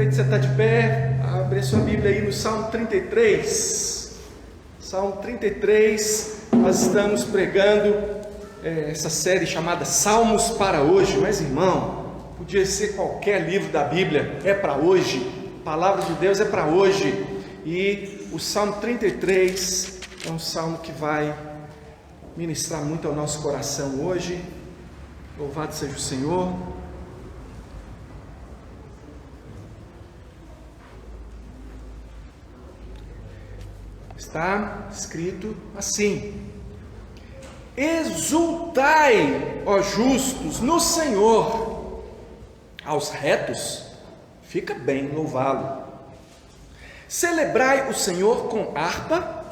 aproveite que você está de pé, abre a sua Bíblia aí no Salmo 33. Salmo 33, nós estamos pregando essa série chamada Salmos para hoje. Mas irmão, podia ser qualquer livro da Bíblia, é para hoje. A palavra de Deus é para hoje. E o Salmo 33 é um salmo que vai ministrar muito ao nosso coração hoje. Louvado seja o Senhor. Está escrito assim: exultai, ó justos, no Senhor, aos retos fica bem louvá-lo. Celebrai o Senhor com harpa,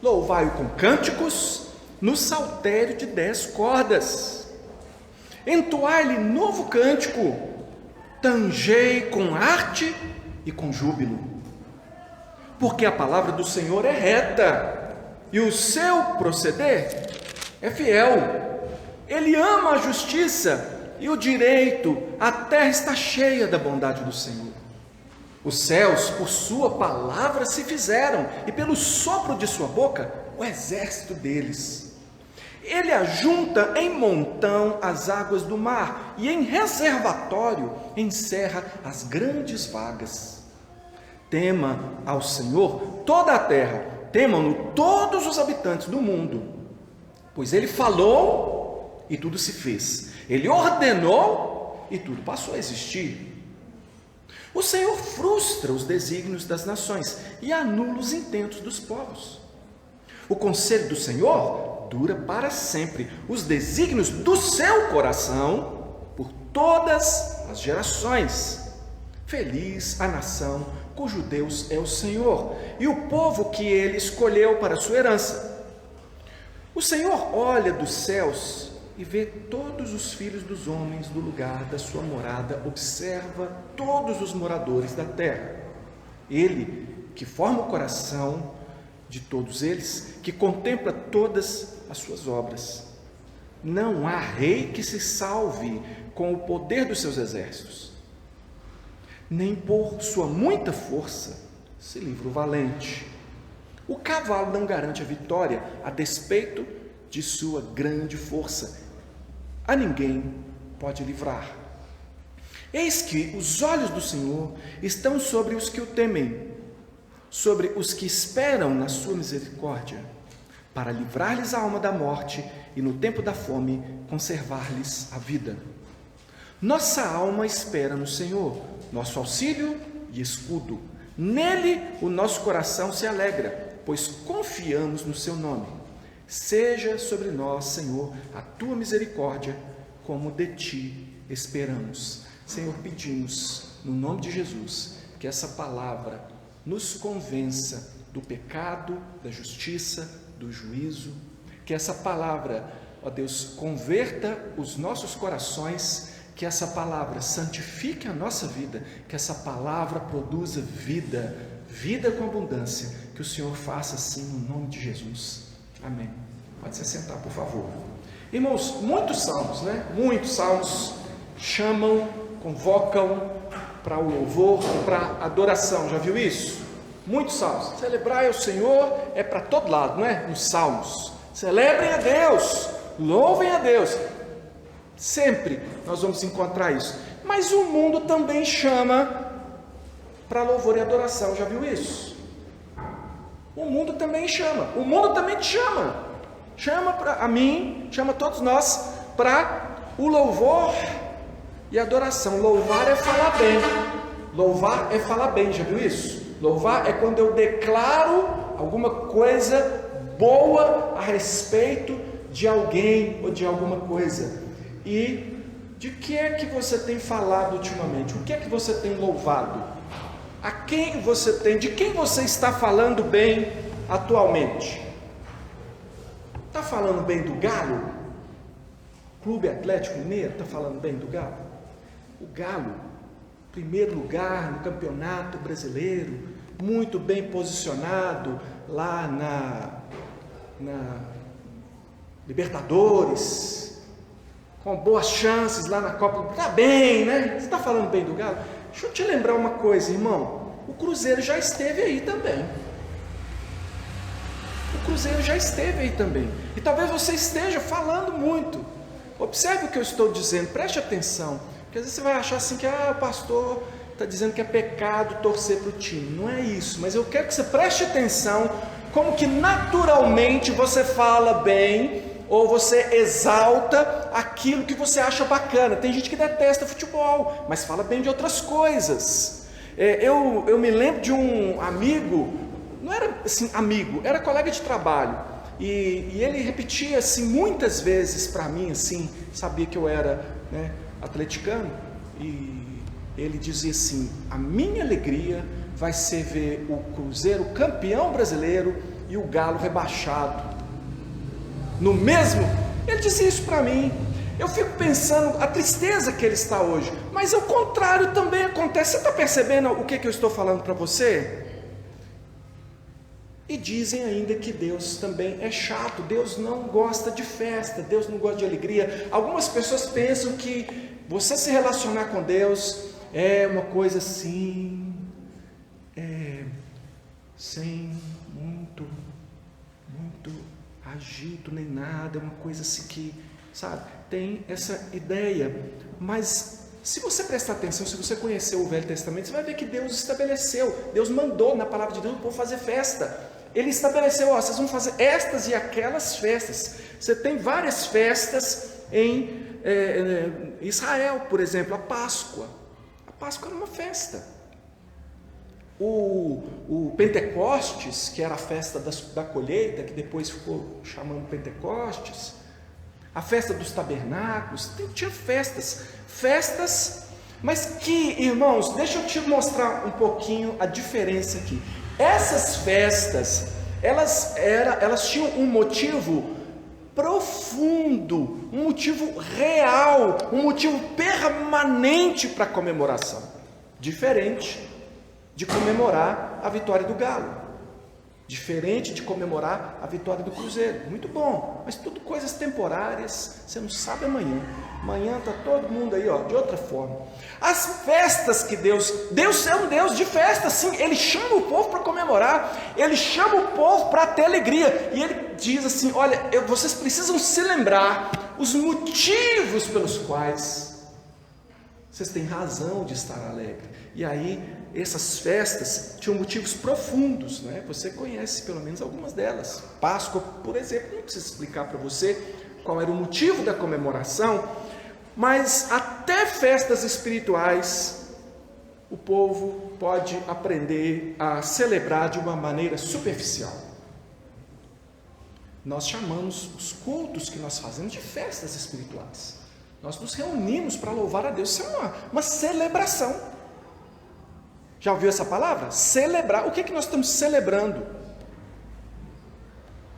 louvai-o com cânticos, no saltério de 10 cordas. Entoai-lhe novo cântico, tangei com arte e com júbilo. Porque a palavra do Senhor é reta, e o seu proceder é fiel. Ele ama a justiça e o direito, a terra está cheia da bondade do Senhor. Os céus, por sua palavra, se fizeram, e pelo sopro de sua boca, o exército deles. Ele ajunta em montão as águas do mar, e em reservatório encerra as grandes vagas. Tema ao Senhor toda a terra, temam-no todos os habitantes do mundo, pois ele falou e tudo se fez, ele ordenou e tudo passou a existir. O Senhor frustra os desígnios das nações e anula os intentos dos povos. O conselho do Senhor dura para sempre, os desígnios do seu coração por todas as gerações. Feliz a nação cujo Deus é o Senhor, e o povo que ele escolheu para sua herança. O Senhor olha dos céus e vê todos os filhos dos homens do lugar da sua morada, observa todos os moradores da terra. Ele que forma o coração de todos eles, que contempla todas as suas obras. Não há rei que se salve com o poder dos seus exércitos, nem por sua muita força se livra o valente. O cavalo não garante a vitória, a despeito de sua grande força. A ninguém pode livrar. Eis que os olhos do Senhor estão sobre os que o temem, sobre os que esperam na sua misericórdia, para livrar-lhes a alma da morte e no tempo da fome conservar-lhes a vida. Nossa alma espera no Senhor, nosso auxílio e escudo. Nele o nosso coração se alegra, pois confiamos no seu nome. Seja sobre nós, Senhor, a tua misericórdia, como de ti esperamos. Senhor, pedimos, no nome de Jesus, que essa palavra nos convença do pecado, da justiça, do juízo. Que essa palavra, ó Deus, converta os nossos corações. Que essa palavra santifique a nossa vida, que essa palavra produza vida, vida com abundância, que o Senhor faça assim no nome de Jesus. Amém. Pode se sentar, por favor. Irmãos, muitos salmos, Muitos salmos chamam, convocam para o louvor, para a adoração. Já viu isso? Muitos salmos. Celebrar ao Senhor é para todo lado, Nos salmos. Celebrem a Deus, louvem a Deus. Sempre nós vamos encontrar isso. Mas o mundo também chama para louvor e adoração. Já viu isso? O mundo também chama. O mundo também te chama. Chama a mim, chama todos nós para o louvor e adoração. Louvar é falar bem. Louvar é falar bem. Já viu isso? Louvar é quando eu declaro alguma coisa boa a respeito de alguém ou de alguma coisa. E de que é que você tem falado ultimamente? O que é que você tem louvado? A quem você tem? De quem você está falando bem atualmente? Está falando bem do Galo? Clube Atlético Mineiro está falando bem do Galo? O Galo, primeiro lugar no campeonato brasileiro, muito bem posicionado lá na Libertadores, com boas chances lá na Copa. Está bem, Você está falando bem do Galo? Deixa eu te lembrar uma coisa, irmão. O Cruzeiro já esteve aí também. O Cruzeiro já esteve aí também. E talvez você esteja falando muito. Observe o que eu estou dizendo, preste atenção. Porque às vezes você vai achar assim que o pastor está dizendo que é pecado torcer para o time. Não é isso, mas eu quero que você preste atenção como que naturalmente você fala bem ou você exalta aquilo que você acha bacana. Tem gente que detesta futebol, mas fala bem de outras coisas. Eu me lembro de um amigo, não era assim amigo, era colega de trabalho, e ele repetia assim muitas vezes para mim, assim, sabia que eu era, né, atleticano, e ele dizia assim: a minha alegria vai ser ver o Cruzeiro campeão brasileiro e o Galo rebaixado no mesmo. Ele dizia isso para mim. Eu fico pensando a tristeza que ele está hoje, mas o contrário também acontece. Você está percebendo o que eu estou falando para você? E dizem ainda que Deus também é chato, Deus não gosta de festa, Deus não gosta de alegria. Algumas pessoas pensam que você se relacionar com Deus é uma coisa assim, sem muito agito nem nada, é uma coisa assim que, sabe, tem essa ideia. Mas se você prestar atenção, se você conhecer o Velho Testamento, você vai ver que Deus estabeleceu, Deus mandou na palavra de Deus o povo fazer festa. Ele estabeleceu, vocês vão fazer estas e aquelas festas. Você tem várias festas em Israel, por exemplo, a Páscoa. A Páscoa era uma festa. O Pentecostes, que era a festa da colheita, que depois ficou chamando Pentecostes, a festa dos tabernáculos, tinha festas, mas que, irmãos, deixa eu te mostrar um pouquinho a diferença aqui. Essas festas, elas tinham um motivo profundo, um motivo real, um motivo permanente para comemoração, diferente de comemorar a vitória do Galo, diferente de comemorar a vitória do Cruzeiro. Muito bom, mas tudo coisas temporárias. Você não sabe amanhã está todo mundo aí, de outra forma. As festas que Deus é um Deus de festa, sim. Ele chama o povo para comemorar, Ele chama o povo para ter alegria, e Ele diz assim: olha, vocês precisam se lembrar os motivos pelos quais vocês têm razão de estar alegre. E aí, essas festas tinham motivos profundos, né? Você conhece pelo menos algumas delas. Páscoa, por exemplo, não preciso explicar para você qual era o motivo da comemoração, mas até festas espirituais o povo pode aprender a celebrar de uma maneira superficial. Nós chamamos os cultos que nós fazemos de festas espirituais. Nós nos reunimos para louvar a Deus. Isso é uma celebração. Já ouviu essa palavra? Celebrar. O que nós estamos celebrando?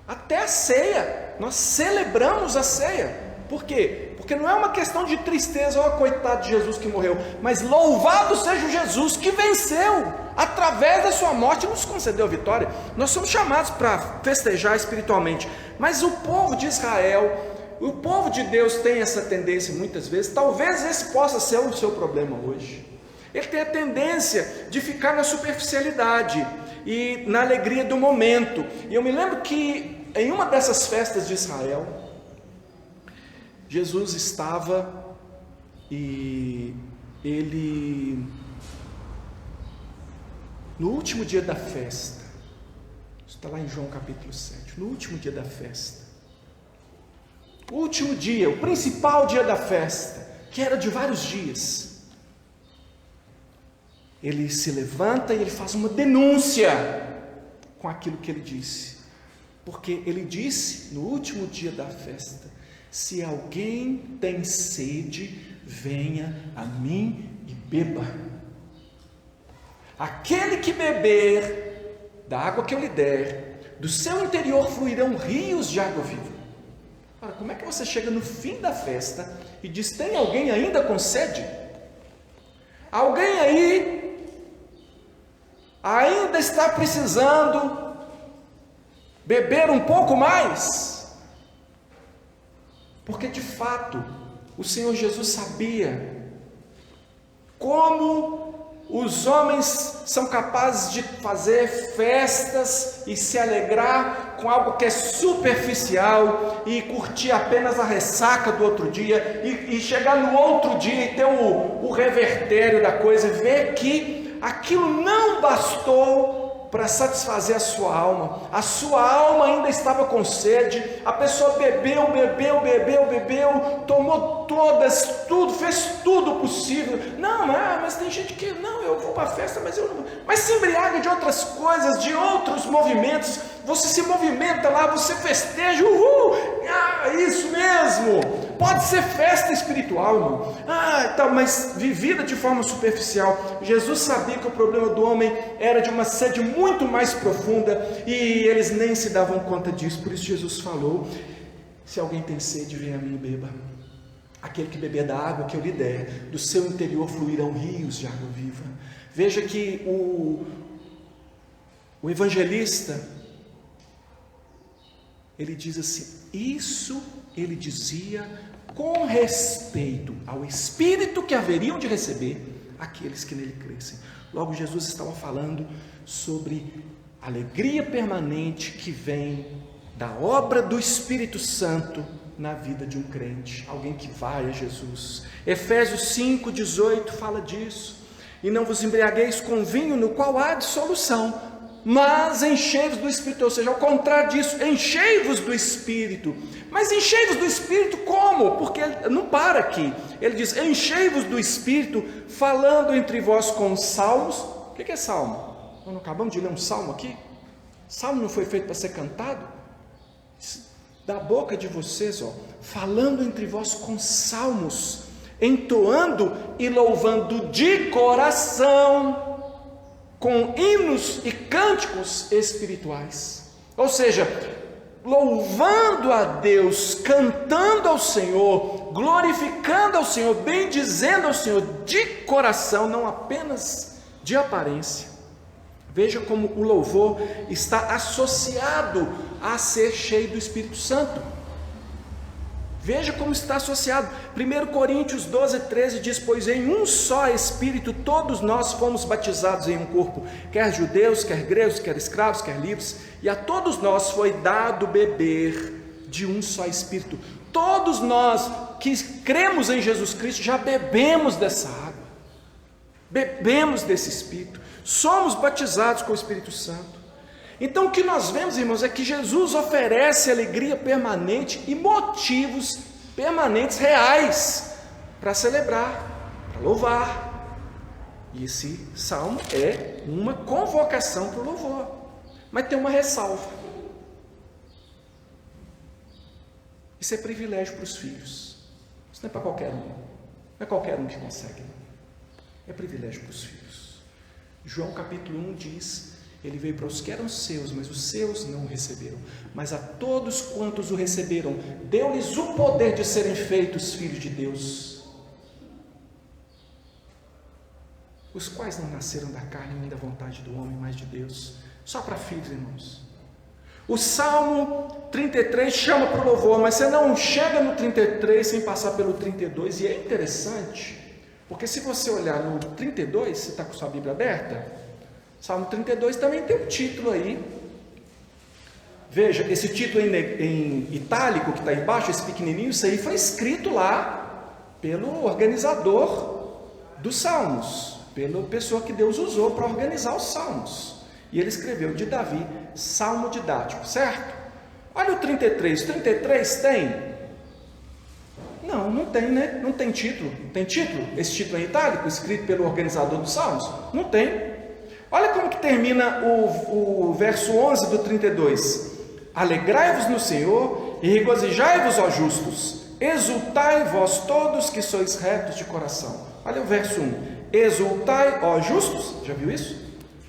Até a ceia. Nós celebramos a ceia. Por quê? Porque não é uma questão de tristeza, coitado de Jesus que morreu, mas louvado seja o Jesus que venceu, através da sua morte nos concedeu a vitória. Nós somos chamados para festejar espiritualmente, mas o povo de Israel, o povo de Deus tem essa tendência muitas vezes. Talvez esse possa ser o seu problema hoje. Ele tem a tendência de ficar na superficialidade e na alegria do momento. E eu me lembro que em uma dessas festas de Israel, Jesus estava e ele, no último dia da festa, isso está lá em João capítulo 7, no último dia da festa, o último dia, o principal dia da festa, que era de vários dias, ele se levanta e ele faz uma denúncia com aquilo que ele disse, porque ele disse no último dia da festa: se alguém tem sede, venha a mim e beba. Aquele que beber da água que eu lhe der, do seu interior fluirão rios de água viva. Ora, como é que você chega no fim da festa e diz: tem alguém ainda com sede? Alguém aí ainda está precisando beber um pouco mais? Porque de fato o Senhor Jesus sabia como os homens são capazes de fazer festas e se alegrar com algo que é superficial e curtir apenas a ressaca do outro dia e chegar no outro dia e ter o revertério da coisa e ver que aquilo não bastou para satisfazer a sua alma ainda estava com sede, a pessoa bebeu, tomou tudo, fez tudo possível. Não, mas tem gente que, não, eu vou para a festa, mas se embriaga de outras coisas, de outros movimentos, você se movimenta lá, você festeja, isso mesmo, pode ser festa espiritual, irmão, mas vivida de forma superficial. Jesus sabia que o problema do homem era de uma sede muito mais profunda, e eles nem se davam conta disso. Por isso Jesus falou: se alguém tem sede, venha a mim e beba. Aquele que beber da água que eu lhe der, do seu interior fluirão rios de água viva. Veja que o evangelista, ele diz assim, isso ele dizia com respeito ao Espírito que haveriam de receber aqueles que nele crescem. Logo, Jesus estava falando sobre a alegria permanente que vem da obra do Espírito Santo na vida de um crente, alguém que vai a Jesus. Efésios 5,18 fala disso. E não vos embriagueis com vinho, no qual há dissolução, mas enchei-vos do Espírito. Ou seja, ao contrário disso, enchei-vos do Espírito. Mas enchei-vos do Espírito como? Porque ele não para aqui. Ele diz, enchei-vos do Espírito, falando entre vós com salmos. O que é salmo? Nós não acabamos de ler um salmo aqui? Salmo não foi feito para ser cantado? Da boca de vocês, falando entre vós com salmos, entoando e louvando de coração, com hinos e cânticos espirituais. Ou seja, louvando a Deus, cantando ao Senhor, glorificando ao Senhor, bendizendo ao Senhor de coração, não apenas de aparência. Veja como o louvor está associado a ser cheio do Espírito Santo. Veja como está associado. 1 Coríntios 12:13 diz, pois em um só Espírito todos nós fomos batizados em um corpo, quer judeus, quer gregos, quer escravos, quer livres, e a todos nós foi dado beber de um só Espírito. Todos nós que cremos em Jesus Cristo já bebemos dessa água, bebemos desse Espírito, somos batizados com o Espírito Santo. Então o que nós vemos, irmãos, é que Jesus oferece alegria permanente e motivos permanentes reais para celebrar, para louvar. E esse salmo é uma convocação para o louvor, mas tem uma ressalva. Isso é privilégio para os filhos, isso não é para qualquer um, não é qualquer um que consegue, é privilégio para os filhos. João capítulo 1 diz, ele veio para os que eram seus, mas os seus não o receberam. Mas a todos quantos o receberam, deu-lhes o poder de serem feitos filhos de Deus, os quais não nasceram da carne nem da vontade do homem, mas de Deus. Só para filhos, irmãos. O Salmo 33 chama para o louvor, mas você não chega no 33 sem passar pelo 32, e é interessante, porque se você olhar no 32, você está com sua Bíblia aberta? Salmo 32 também tem um título aí. Veja, esse título em itálico que está embaixo, esse pequenininho, isso aí foi escrito lá pelo organizador dos Salmos, pela pessoa que Deus usou para organizar os Salmos. E ele escreveu de Davi, Salmo didático, certo? Olha o 33, 33 tem? Não tem, né? Não tem título. Tem título? Esse título em itálico, escrito pelo organizador dos Salmos? Não tem. Olha como que termina o verso 11 do 32. Alegrai-vos no Senhor e regozijai-vos, ó justos, exultai vós todos que sois retos de coração. Olha o verso 1. Exultai, ó justos, já viu isso?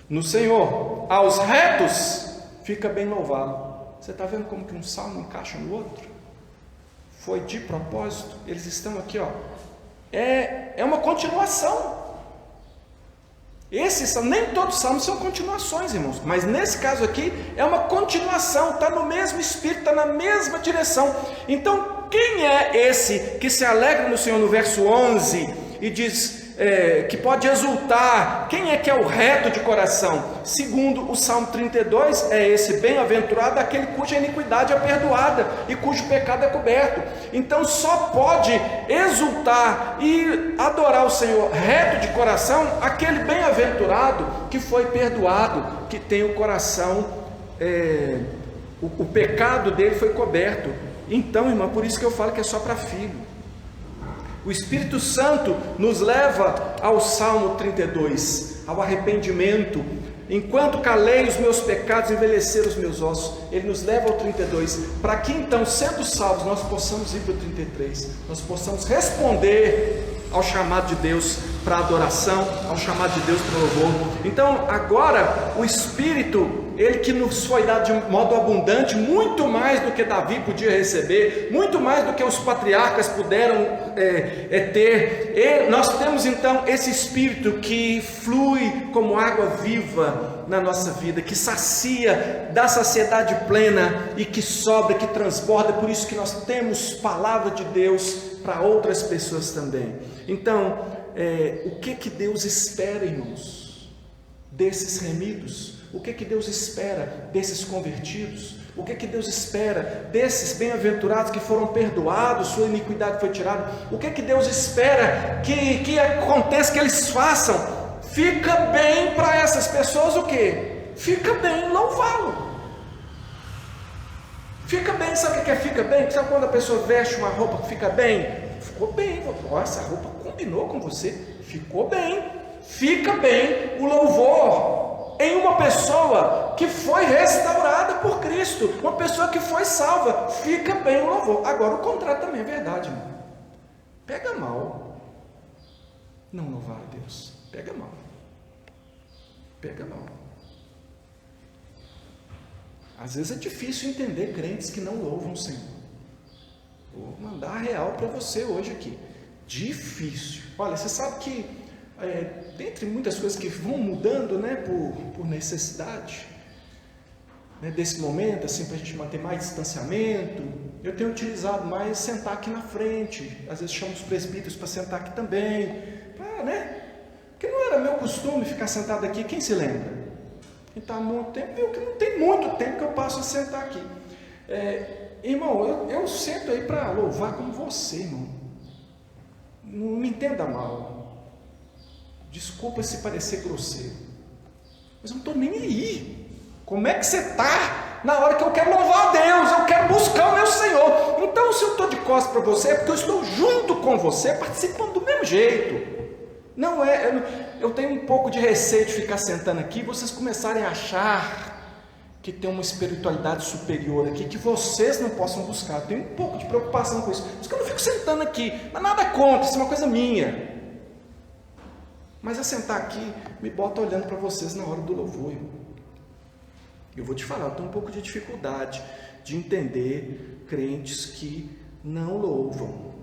No Senhor, aos retos, fica bem louvado. Você está vendo como que um salmo encaixa no outro? Foi de propósito, eles estão aqui, é uma continuação. Nem todos os salmos são continuações, irmãos, mas nesse caso aqui é uma continuação, está no mesmo espírito, está na mesma direção. Então, quem é esse que se alegra no Senhor no verso 11 e diz, que pode exultar. Quem é que é o reto de coração? Segundo o Salmo 32, é esse: bem-aventurado aquele cuja iniquidade é perdoada e cujo pecado é coberto. Então só pode exultar e adorar o Senhor reto de coração aquele bem-aventurado que foi perdoado, que tem o coração, o pecado dele foi coberto. Então, irmão, por isso que eu falo que é só para filho. O Espírito Santo nos leva ao Salmo 32, ao arrependimento. Enquanto calei os meus pecados, envelheceram os meus ossos. Ele nos leva ao 32, para que então, sendo salvos, nós possamos ir para o 33, nós possamos responder ao chamado de Deus para adoração, ao chamado de Deus para louvor. Então agora o Espírito, ele que nos foi dado de modo abundante, muito mais do que Davi podia receber, muito mais do que os patriarcas puderam ter, e nós temos então esse Espírito que flui como água viva na nossa vida, que sacia, dá saciedade plena e que sobra, que transborda. Por isso que nós temos palavra de Deus para outras pessoas também. Então, o que Deus espera, irmãos, desses remidos? O que Deus espera desses convertidos? O que Deus espera desses bem-aventurados que foram perdoados, sua iniquidade foi tirada? O que Deus espera que aconteça, que eles façam? Fica bem para essas pessoas o quê? Fica bem louvá-lo. Fica bem, sabe o que é fica bem? Sabe quando a pessoa veste uma roupa que fica bem? Ficou bem, essa roupa combinou com você, ficou bem. Fica bem o louvor em uma pessoa que foi restaurada por Cristo, uma pessoa que foi salva. Fica bem o louvor. Agora o contrário também é verdade, irmão. Pega mal não louvar a Deus. Pega mal. Pega mal. Às vezes é difícil entender crentes que não louvam o Senhor. Vou mandar a real para você hoje aqui. Difícil. Olha, você sabe que dentre muitas coisas que vão mudando, né, por necessidade, né, desse momento, assim, para a gente manter mais distanciamento, eu tenho utilizado mais sentar aqui na frente. Às vezes chamo os presbíteros para sentar aqui também, né? Porque não era meu costume ficar sentado aqui. Quem se lembra? Quem está há muito tempo, eu que não tem muito tempo que eu passo a sentar aqui. Irmão, eu sento aí para louvar como você, irmão. Não me entenda mal. Desculpa se parecer grosseiro, mas eu não estou nem aí. Como é que você está na hora que eu quero louvar a Deus? Eu quero buscar o meu Senhor. Então, se eu estou de costas para você, é porque eu estou junto com você, participando do mesmo jeito. Não eu tenho um pouco de receio de ficar sentando aqui e vocês começarem a achar que tem uma espiritualidade superior aqui, que vocês não possam buscar. Eu tenho um pouco de preocupação com isso. Por isso que eu não fico sentando aqui, mas nada contra, isso é uma coisa minha. Mas a sentar aqui, me bota olhando para vocês na hora do louvor, irmão. Eu vou te falar, eu tenho um pouco de dificuldade de entender crentes que não louvam.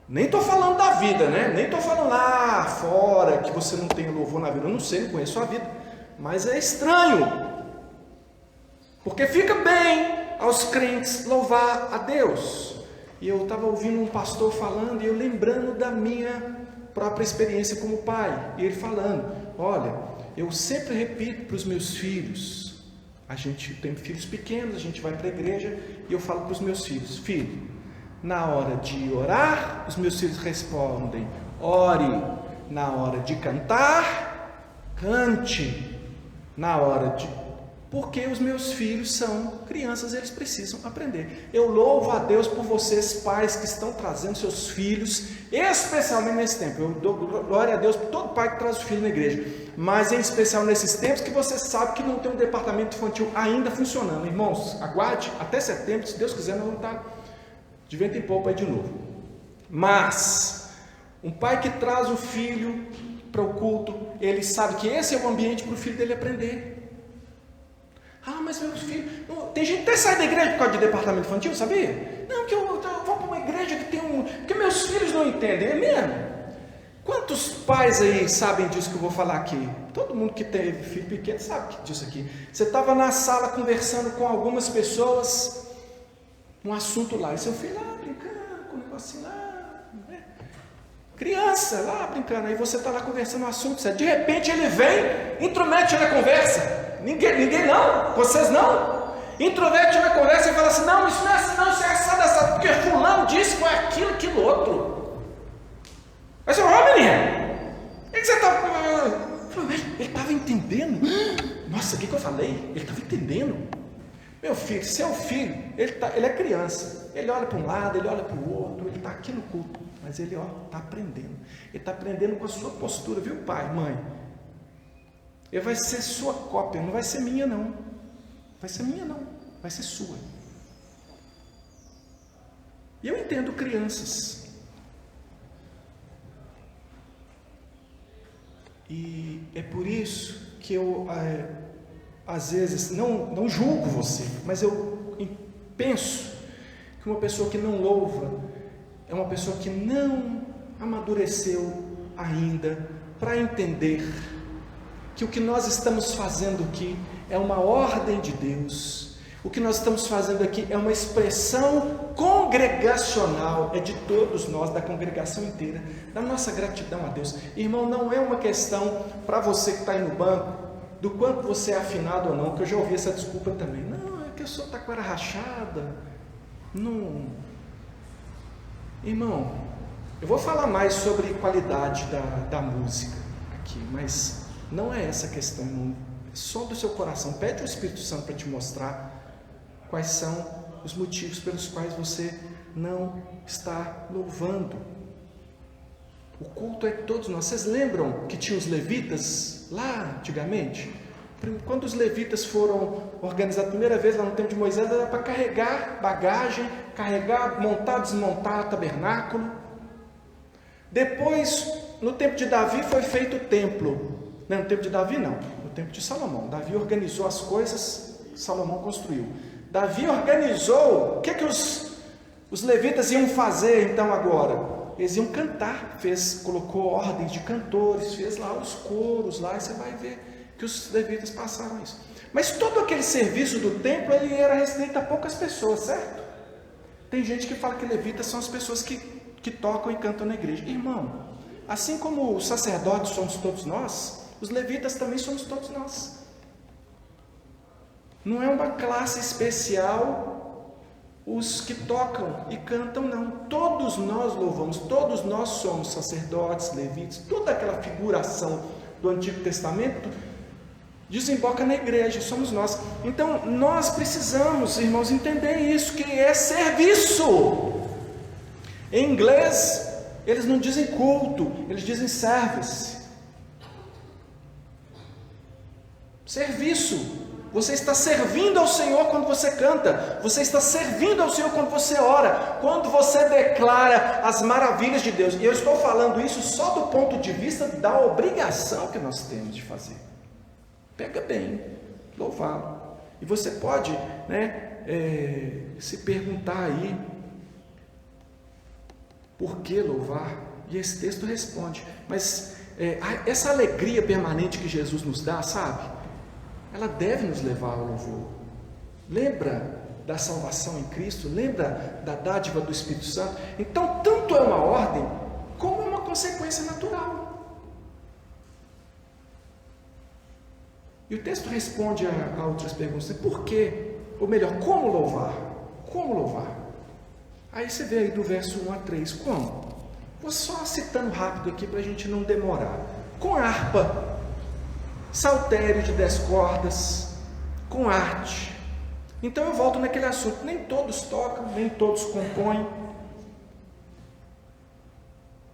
Nem estou falando da vida, né? Nem estou falando lá fora que você não tem louvor na vida. Eu não sei, não conheço a vida. Mas é estranho. Porque fica bem aos crentes louvar a Deus. E eu estava ouvindo um pastor falando e eu lembrando da minha própria experiência como pai. E ele falando: olha, eu sempre repito para os meus filhos. A gente tem filhos pequenos, a gente vai para a igreja e eu falo para os meus filhos: filho, na hora de orar, os meus filhos respondem: ore. Na hora de cantar, cante. Na hora de... Porque os meus filhos são crianças, eles precisam aprender. Eu louvo a Deus por vocês, pais, que estão trazendo seus filhos, especialmente nesse tempo. Eu dou glória a Deus por todo pai que traz o filho na igreja, mas em especial nesses tempos que você sabe que não tem um departamento infantil ainda funcionando. Irmãos, aguarde até setembro, se Deus quiser, nós vamos estar de vento em popa aí de novo. Mas um pai que traz o filho para o culto, ele sabe que esse é o ambiente para o filho dele aprender. Ah, mas meu filho... Tem gente que até sai da igreja por causa de departamento infantil, sabia? Não, que eu vou para uma igreja que tem um... Porque meus filhos não entendem, é mesmo? Quantos pais aí sabem disso que eu vou falar aqui? Todo mundo que teve filho pequeno sabe disso aqui. Você estava na sala conversando com algumas pessoas, um assunto lá, e seu filho lá brincando com um negocinho lá, né? Criança, lá brincando, aí você está lá conversando um assunto sério. De repente ele vem, intromete na conversa. Ninguém não, vocês não. Intromete na conversa e fala assim: não, isso não é assim, não, isso é assado, porque fulano disse que foi aquilo outro. Aí você fala: ó, menino, o que você está... Ele estava entendendo. Nossa, o que eu falei? Ele estava entendendo. Meu filho, seu filho, ele é criança. Ele olha para um lado, ele olha para o outro, ele está aqui no culto. Mas ele está aprendendo. Ele está aprendendo com a sua postura, viu, pai, mãe? Ele vai ser sua cópia, não vai ser minha, não. Vai ser minha, não. Vai ser sua. E eu entendo crianças. E é por isso que eu, às vezes, não julgo você, mas eu penso que uma pessoa que não louva é uma pessoa que não amadureceu ainda para entender que o que nós estamos fazendo aqui é uma ordem de Deus. O que nós estamos fazendo aqui é uma expressão congregacional, é de todos nós, da congregação inteira, da nossa gratidão a Deus. Irmão, não é uma questão para você que está aí no banco, do quanto você é afinado ou não, que eu já ouvi essa desculpa também. Não, é que eu sou taquara rachada. Não. Irmão, eu vou falar mais sobre qualidade da música aqui, mas não é essa a questão, irmão. É só do seu coração. Pede ao Espírito Santo para te mostrar quais são os motivos pelos quais você não está louvando. O culto é de todos nós. Vocês lembram que tinha os levitas lá antigamente? Quando os levitas foram organizados a primeira vez lá no tempo de Moisés, era para carregar bagagem, montar, desmontar o tabernáculo. Depois, no tempo de Davi, foi feito o templo. Não, no tempo de Davi não, no tempo de Salomão. Davi organizou as coisas, Salomão construiu. Davi organizou. O que os levitas iam fazer então agora? Eles iam cantar, colocou ordens de cantores, fez lá os coros lá, e você vai ver que os levitas passaram isso. Mas todo aquele serviço do templo, ele era restrito a poucas pessoas, certo? Tem gente que fala que levitas são as pessoas que tocam e cantam na igreja. Irmão, assim como os sacerdotes somos todos nós, os levitas também somos todos nós. Não é uma classe especial os que tocam e cantam, não. Todos nós louvamos, todos nós somos sacerdotes, levitas, toda aquela figuração do Antigo Testamento desemboca na igreja, somos nós. Então nós precisamos, irmãos, entender isso, que é serviço. Em inglês eles não dizem culto, eles dizem service. Serviço. Você está servindo ao Senhor quando você canta, você está servindo ao Senhor quando você ora, quando você declara as maravilhas de Deus. E eu estou falando isso só do ponto de vista da obrigação que nós temos de fazer. Pega bem, louvá-lo. E você pode, se perguntar aí, por que louvar? E esse texto responde. Mas essa alegria permanente que Jesus nos dá, sabe? Ela deve nos levar ao louvor. Lembra da salvação em Cristo? Lembra da dádiva do Espírito Santo? Então, tanto é uma ordem, como é uma consequência natural. E o texto responde a outras perguntas. Por quê? Ou melhor, como louvar? Como louvar? Aí você vê aí do verso 1 a 3. Como? Vou só citando rápido aqui para a gente não demorar. Com harpa, saltério de 10 cordas, com arte. Então eu volto naquele assunto. Nem todos tocam, nem todos compõem.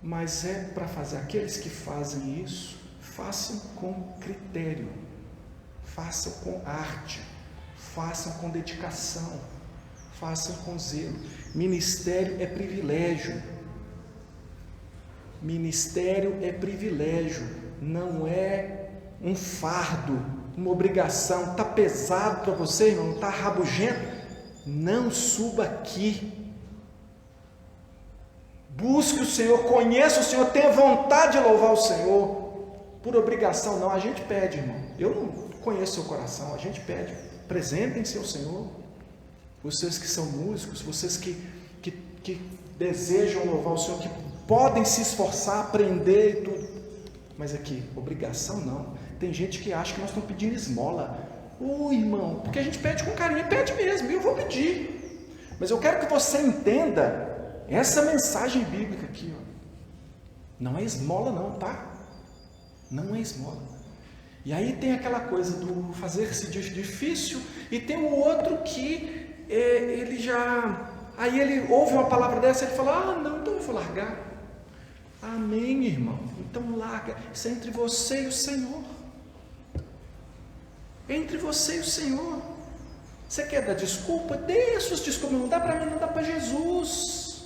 Mas é para fazer. Aqueles que fazem isso, façam com critério. Façam com arte, façam com dedicação, façam com zelo. Ministério é privilégio. Ministério é privilégio, não é um fardo, uma obrigação. Está pesado para você, irmão? Está rabugento? Não suba aqui. Busque o Senhor, conheça o Senhor, tenha vontade de louvar o Senhor. Por obrigação não, a gente pede, irmão. Eu não conheço seu coração, a gente pede, apresentem-se ao Senhor. Vocês que são músicos, vocês que desejam louvar o Senhor, que podem se esforçar, aprender e tudo. Mas aqui, obrigação não. Tem gente que acha que nós estamos pedindo esmola. Irmão, porque a gente pede com carinho, e pede mesmo, eu vou pedir. Mas eu quero que você entenda essa mensagem bíblica aqui, ó. Não é esmola não, tá? Não é esmola. E aí tem aquela coisa do fazer-se difícil, e tem o outro que ele já... Aí ele ouve uma palavra dessa, ele fala, não, então eu vou largar. Amém, irmão, então larga. Isso é entre você e o Senhor. Entre você e o Senhor. Você quer dar desculpa? Dê as suas desculpas. Não dá para mim, não dá para Jesus.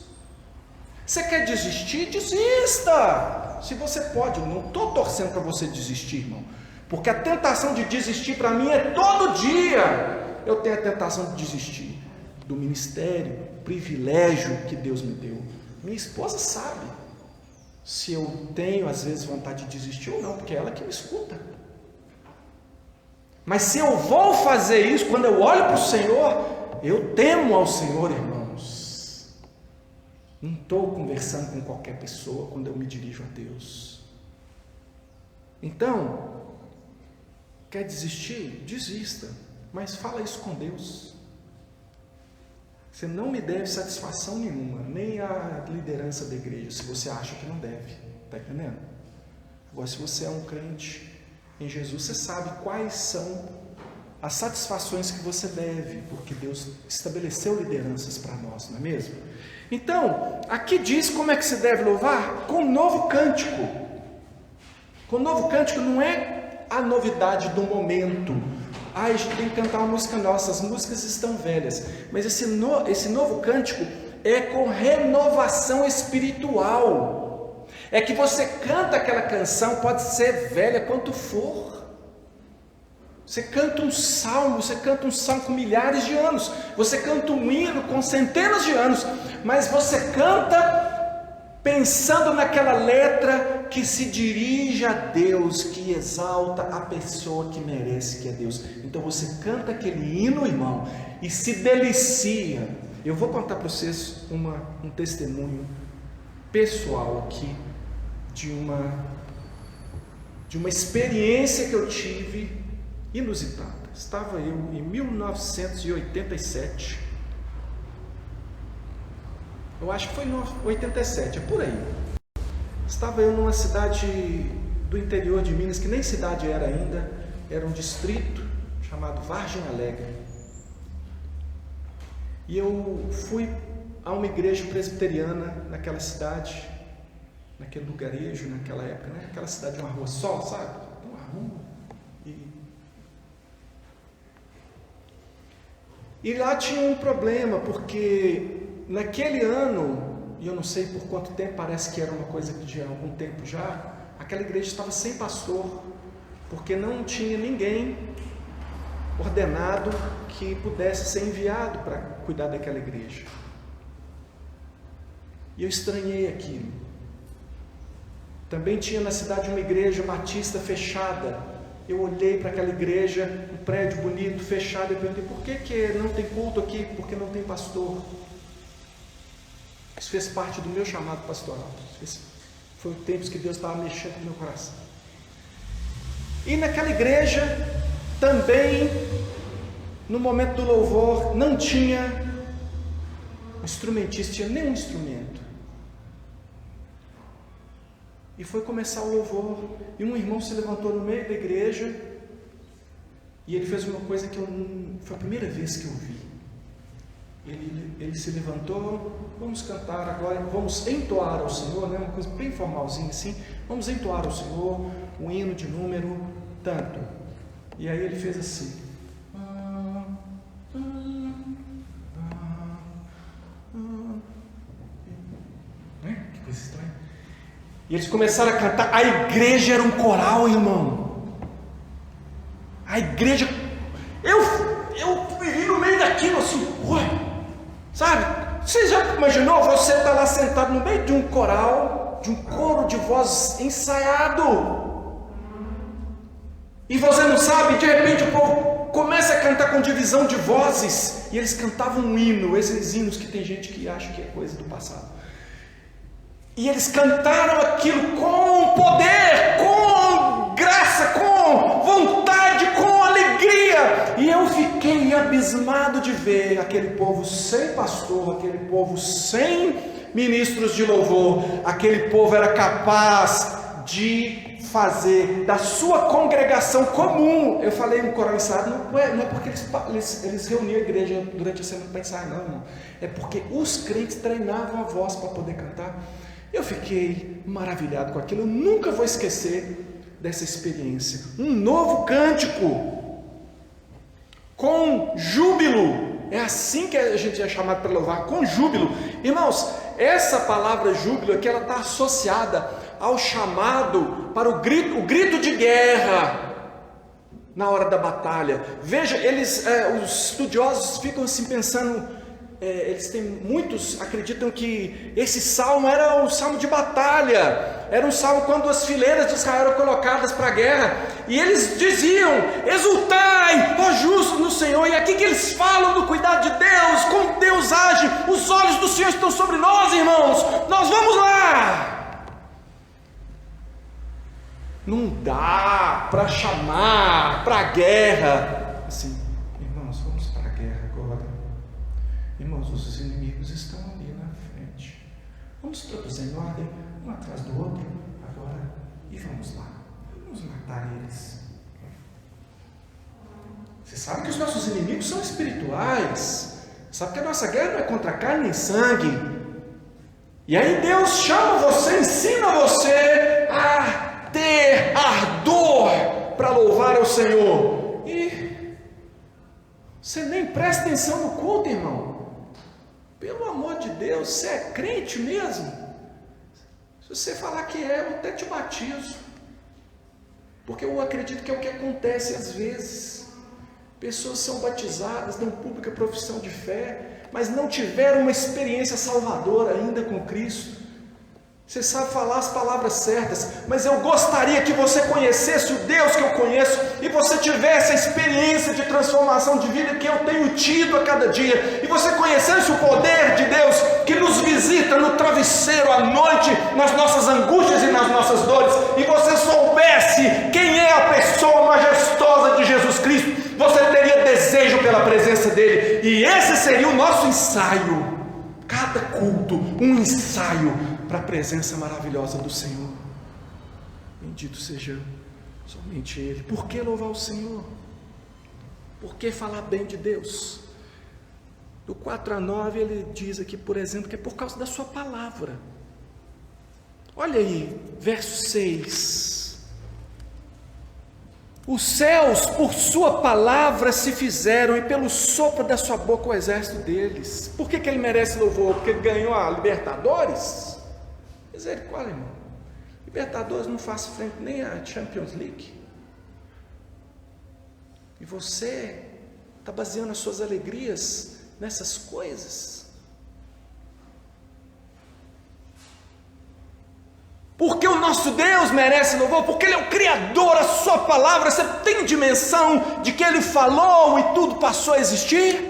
Você quer desistir? Desista. Se você pode, eu não estou torcendo para você desistir, irmão. Porque a tentação de desistir para mim é todo dia. Eu tenho a tentação de desistir do ministério, privilégio que Deus me deu. Minha esposa sabe se eu tenho às vezes vontade de desistir ou não, porque é ela que me escuta. Mas se eu vou fazer isso, quando eu olho para o Senhor, eu temo ao Senhor, irmãos. Não estou conversando com qualquer pessoa quando eu me dirijo a Deus. Então, quer desistir? Desista, mas fala isso com Deus. Você não me deve satisfação nenhuma, nem a liderança da igreja, se você acha que não deve, está entendendo? Agora, se você é um crente em Jesus, você sabe quais são as satisfações que você deve, porque Deus estabeleceu lideranças para nós, não é mesmo? Então, aqui diz como é que se deve louvar? Com um novo cântico. Com um novo cântico não é a novidade do momento. A gente tem que cantar uma música nossa, as músicas estão velhas, mas esse novo cântico é com renovação espiritual. É que você canta aquela canção, pode ser velha quanto for. Você canta um salmo com milhares de anos, você canta um hino com centenas de anos, mas você canta pensando naquela letra que se dirige a Deus, que exalta a pessoa que merece, que é Deus. Então você canta aquele hino, irmão, e se delicia. Eu vou contar para vocês um testemunho pessoal aqui, de uma experiência que eu tive inusitada. Estava eu em 1987, eu acho que foi em 87, é por aí. Estava eu numa cidade do interior de Minas, que nem cidade era ainda, era um distrito chamado Vargem Alegre. E eu fui a uma igreja presbiteriana naquela cidade, naquele lugarejo, naquela época, né? Aquela cidade de uma rua só, sabe? Uma rua. E lá tinha um problema, porque naquele ano, e eu não sei por quanto tempo, parece que era uma coisa de algum tempo já, aquela igreja estava sem pastor, porque não tinha ninguém ordenado que pudesse ser enviado para cuidar daquela igreja. E eu estranhei aquilo. Também tinha na cidade uma igreja batista fechada. Eu olhei para aquela igreja, um prédio bonito, fechado, e perguntei, por que não tem culto aqui? Porque não tem pastor. Isso fez parte do meu chamado pastoral. Foi o tempo que Deus estava mexendo no meu coração. E naquela igreja, também, no momento do louvor, não tinha instrumentista, tinha nenhum instrumento. E foi começar o louvor, e um irmão se levantou no meio da igreja, e ele fez uma coisa que foi a primeira vez que eu vi. Ele se levantou, vamos cantar agora, vamos entoar ao Senhor, né? Uma coisa bem formalzinha assim, vamos entoar ao Senhor, um hino de número tanto. E aí ele fez assim. Que coisa estranha. E eles começaram a cantar. A igreja era um coral, irmão. A igreja. Eu vivi no meio daquilo assim. Ué, sabe? Você já imaginou? Você está lá sentado no meio de um coral, de um coro de vozes ensaiado. E você não sabe, de repente o povo começa a cantar com divisão de vozes. E eles cantavam um hino, esses hinos que tem gente que acha que é coisa do passado. E eles cantaram aquilo com poder, com graça, com vontade, com alegria. E eu fiquei abismado de ver aquele povo sem pastor, aquele povo sem ministros de louvor. Aquele povo era capaz de fazer da sua congregação comum. Eu falei no coral ensaio, não é porque eles reuniam a igreja durante a semana para ensaiar, não. É porque os crentes treinavam a voz para poder cantar. Eu fiquei maravilhado com aquilo. Eu nunca vou esquecer dessa experiência. Um novo cântico com júbilo. É assim que a gente é chamado para louvar, com júbilo. Irmãos, essa palavra júbilo aqui, ela está associada ao chamado para o grito de guerra na hora da batalha. Veja, os estudiosos ficam assim pensando, muitos acreditam que esse salmo era um salmo de batalha, era um salmo quando as fileiras de Israel eram colocadas para a guerra, e eles diziam: exultai, ó justos no Senhor. E aqui que eles falam do cuidado de Deus, como Deus age, os olhos do Senhor estão sobre nós, irmãos, nós vamos lá. Não dá para chamar para a guerra assim, irmãos, vamos para a guerra agora. Irmãos, os inimigos estão ali na frente. Vamos todos em ordem, um atrás do outro, agora, e vamos lá. Vamos matar eles. Você sabe que os nossos inimigos são espirituais. Sabe que a nossa guerra não é contra carne nem sangue. E aí Deus chama você, ensina você a ter ardor para louvar ao Senhor. E você nem presta atenção no culto, irmão. Pelo amor de Deus, você é crente mesmo? Se você falar que é, eu até te batizo. Porque eu acredito que é o que acontece às vezes. Pessoas são batizadas, dão pública profissão de fé, mas não tiveram uma experiência salvadora ainda com Cristo. Você sabe falar as palavras certas, mas eu gostaria que você conhecesse o Deus que eu conheço e você tivesse a experiência de transformação de vida que eu tenho tido a cada dia, e você conhecesse o poder de Deus que nos visita no travesseiro à noite, nas nossas angústias e nas nossas dores, e você soubesse quem é a pessoa majestosa de Jesus Cristo. Você teria desejo pela presença dele, e esse seria o nosso ensaio. Cada culto, um ensaio para a presença maravilhosa do Senhor. Bendito seja somente Ele. Por que louvar o Senhor? Por que falar bem de Deus? Do 4-9 ele diz aqui, por exemplo, que é por causa da sua palavra. Olha aí, verso 6. Os céus por sua palavra se fizeram, e pelo sopro da sua boca o exército deles. Por que ele merece louvor? Porque ele ganhou a Libertadores? Misericórdia, irmão. Libertadores não faz frente nem a Champions League. E você está baseando as suas alegrias nessas coisas? Porque o nosso Deus merece louvor, porque Ele é o Criador, a sua palavra, você tem dimensão de que Ele falou e tudo passou a existir?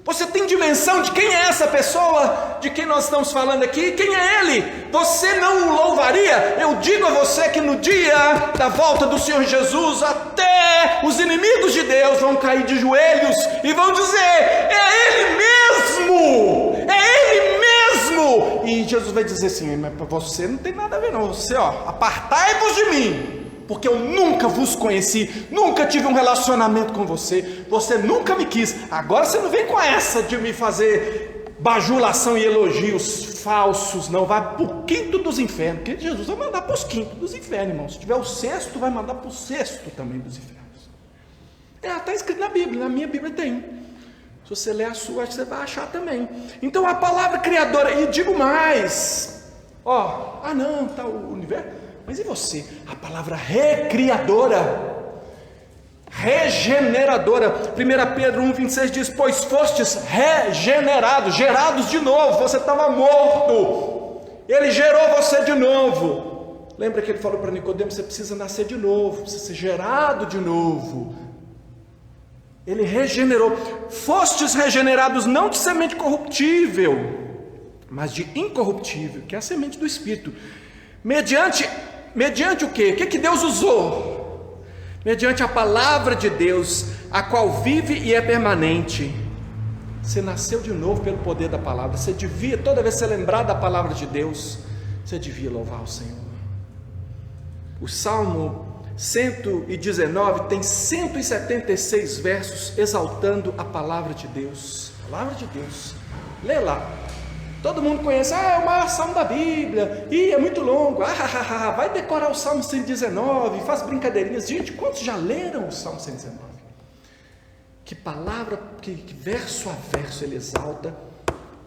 Você tem dimensão de quem é essa pessoa de quem nós estamos falando aqui? Quem é Ele? Você não o louvaria? Eu digo a você que no dia da volta do Senhor Jesus, até os inimigos de Deus vão cair de joelhos e vão dizer: é Ele mesmo! É Ele mesmo! E Jesus vai dizer assim: mas para você não tem nada a ver não. Você, apartai-vos de mim, porque eu nunca vos conheci, nunca tive um relacionamento com você, você nunca me quis. Agora você não vem com essa de me fazer bajulação e elogios falsos, não. Vai para o quinto dos infernos, porque Jesus vai mandar para os quintos dos infernos, irmão. Se tiver o sexto, vai mandar para o sexto também dos infernos. Está escrito na Bíblia, na minha Bíblia tem. Se você ler a sua, acho que você vai achar também. Então a palavra criadora, e digo mais, não, está o universo. Mas e você? A palavra recriadora, regeneradora. 1 Pedro 1,26 diz: pois fostes regenerados, gerados de novo. Você estava morto, Ele gerou você de novo. Lembra que Ele falou para Nicodemo: você precisa nascer de novo, precisa ser gerado de novo. Ele regenerou. Fostes regenerados não de semente corruptível, mas de incorruptível, que é a semente do Espírito. Mediante o quê? O que Deus usou? Mediante a palavra de Deus, a qual vive e é permanente. Você nasceu de novo pelo poder da palavra. Você devia, toda vez que você lembrar da palavra de Deus, você devia louvar o Senhor. O Salmo 119 tem 176 versos exaltando a palavra de Deus. Palavra de Deus. Lê lá. Todo mundo conhece, é o maior salmo da Bíblia, e é muito longo, vai decorar o Salmo 119, faz brincadeirinhas. Gente, quantos já leram o Salmo 119? Que palavra, que verso a verso ele exalta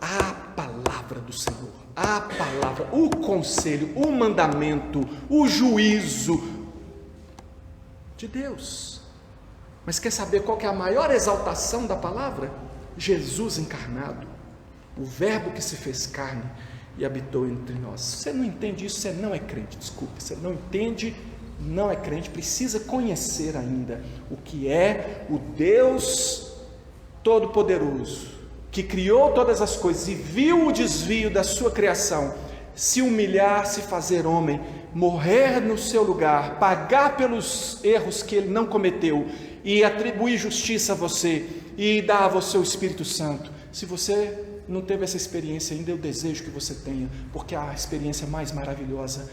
a palavra do Senhor, a palavra, o conselho, o mandamento, o juízo de Deus. Mas quer saber qual que é a maior exaltação da palavra? Jesus encarnado, o verbo que se fez carne e habitou entre nós. Você não entende isso, você não é crente, desculpe, você não entende, não é crente, precisa conhecer ainda o que é o Deus Todo-Poderoso, que criou todas as coisas e viu o desvio da sua criação, se humilhar, se fazer homem, morrer no seu lugar, pagar pelos erros que ele não cometeu e atribuir justiça a você e dar a você o Espírito Santo. Se você não teve essa experiência ainda, eu desejo que você tenha, porque é a experiência mais maravilhosa